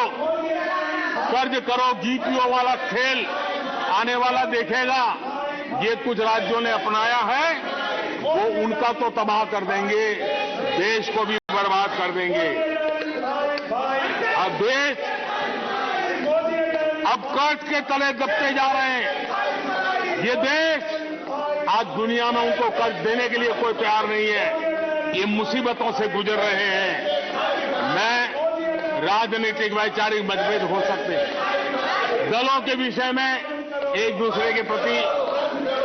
कर्ज करो जीपीओ वाला खेल आने वाला देखेगा। ये कुछ राज्यों ने अपनाया है, वो उनका तो तबाह कर देंगे, देश को भी बर्बाद कर देंगे। अब देश अब कर्ज के तले दबते जा रहे हैं। ये देश आज दुनिया में उनको कर्ज देने के लिए कोई तैयार नहीं है। ये मुसीबतों से गुजर रहे हैं। मैं राजनीतिक वैचारिक मतभेद हो सकते हैं, दलों के विषय में एक दूसरे के प्रति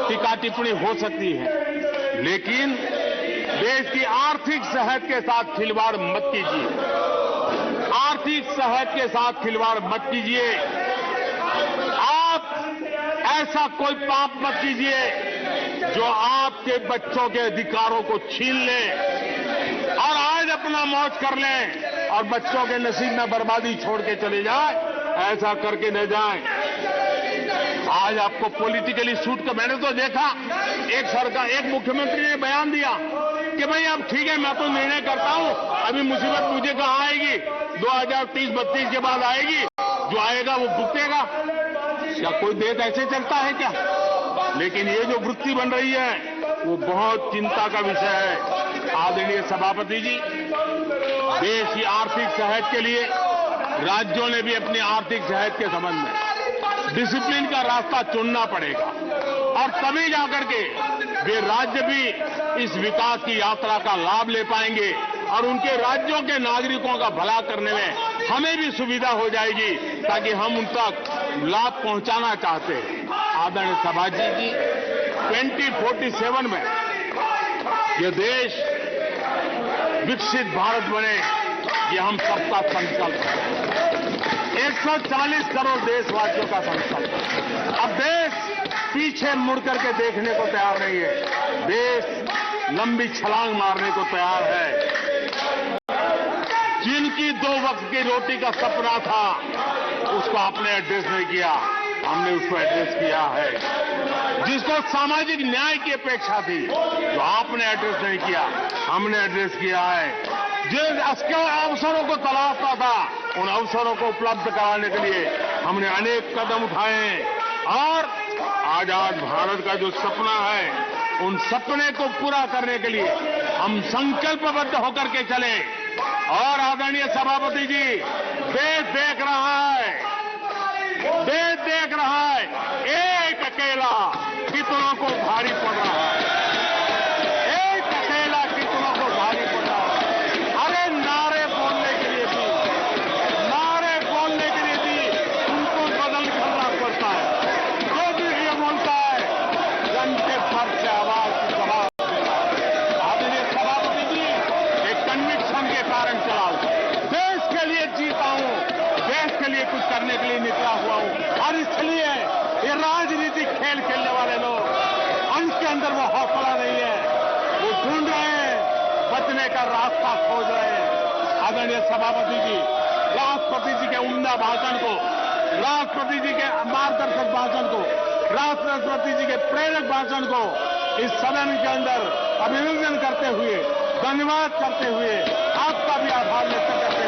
टीका टिप्पणी हो सकती है, लेकिन देश की आर्थिक सेहत के साथ खिलवाड़ मत कीजिए। आर्थिक सेहत के साथ खिलवाड़ मत कीजिए। आप ऐसा कोई पाप मत कीजिए जो आपके बच्चों के अधिकारों को छीन ले और आज अपना मौज कर ले और बच्चों के नसीब में बर्बादी छोड़ के चले जाए। ऐसा करके न जाए। आज आपको पॉलिटिकली सूट कर, मैंने तो देखा एक मुख्यमंत्री ने बयान दिया कि भाई अब ठीक है, मैं तो निर्णय करता हूं, अभी मुसीबत मुझे कहां आएगी, 2030-32 के बाद आएगी, जो आएगा वो भुगतेगा। क्या कोई देश ऐसे चलता है क्या? लेकिन ये जो वृत्ति बन रही है वो बहुत चिंता का विषय है। आदरणीय सभापति जी, देश की आर्थिक सेहत के लिए राज्यों ने भी अपनी आर्थिक सेहत के संबंध में डिसिप्लिन का रास्ता चुनना पड़ेगा, और तभी जाकर के वे राज्य भी इस विकास की यात्रा का लाभ ले पाएंगे और उनके राज्यों के नागरिकों का भला करने में हमें भी सुविधा हो जाएगी, ताकि हम उन तक लाभ पहुंचाना चाहते हैं। आदरणीय सभापति जी, 2047 में यह देश विकसित भारत बने, ये हम सबका संकल्प है। 140 करोड़ देशवासियों का संकल्प है। अब देश पीछे मुड़ करके देखने को तैयार नहीं है। देश लंबी छलांग मारने को तैयार है। जिनकी 2 वक्त की रोटी का सपना था, उसको आपने एड्रेस नहीं किया, हमने उसको एड्रेस किया है। जिसको सामाजिक न्याय की अपेक्षा थी, जो आपने एड्रेस नहीं किया, हमने एड्रेस किया है। जिन अवसरों को तलाशता था, उन अवसरों को उपलब्ध कराने के लिए हमने अनेक कदम उठाए हैं, और आजाद भारत का जो सपना है, उन सपने को पूरा करने के लिए हम संकल्पबद्ध होकर के चले। और आदरणीय सभापति जी, देश देख रहा है, देश देख रहा है, एक अकेला कितनों को भारी पड़ रहा है, एक अकेला कितनों को भारी पड़ रहा है। अरे नारे बोलने के लिए भी उनको बदल करना पड़ता है। जो भी ये बोलता है घंटे भर से आवाज की जवाब देता है। आदरणीय सभापति जी, एक कन्विक्शन के कारण चला हूं, देश के लिए जीता हूं, देश के लिए कुछ करने के लिए निकला हुआ हूं। और इसलिए ये राजनीतिक खेल खेलने वाले लोग, उनके अंदर वो हौसला नहीं है, वो ढूंढ रहे हैं, बचने का रास्ता खोज रहे हैं। आदरणीय सभापति जी, राष्ट्रपति जी के उम्दा भाषण को, राष्ट्रपति जी के मार्गदर्शक भाषण को, राष्ट्रपति जी के प्रेरक भाषण को इस सदन के अंदर अभिनंदन करते हुए, धन्यवाद करते हुए, आपका भी आभार व्यक्त करते हुए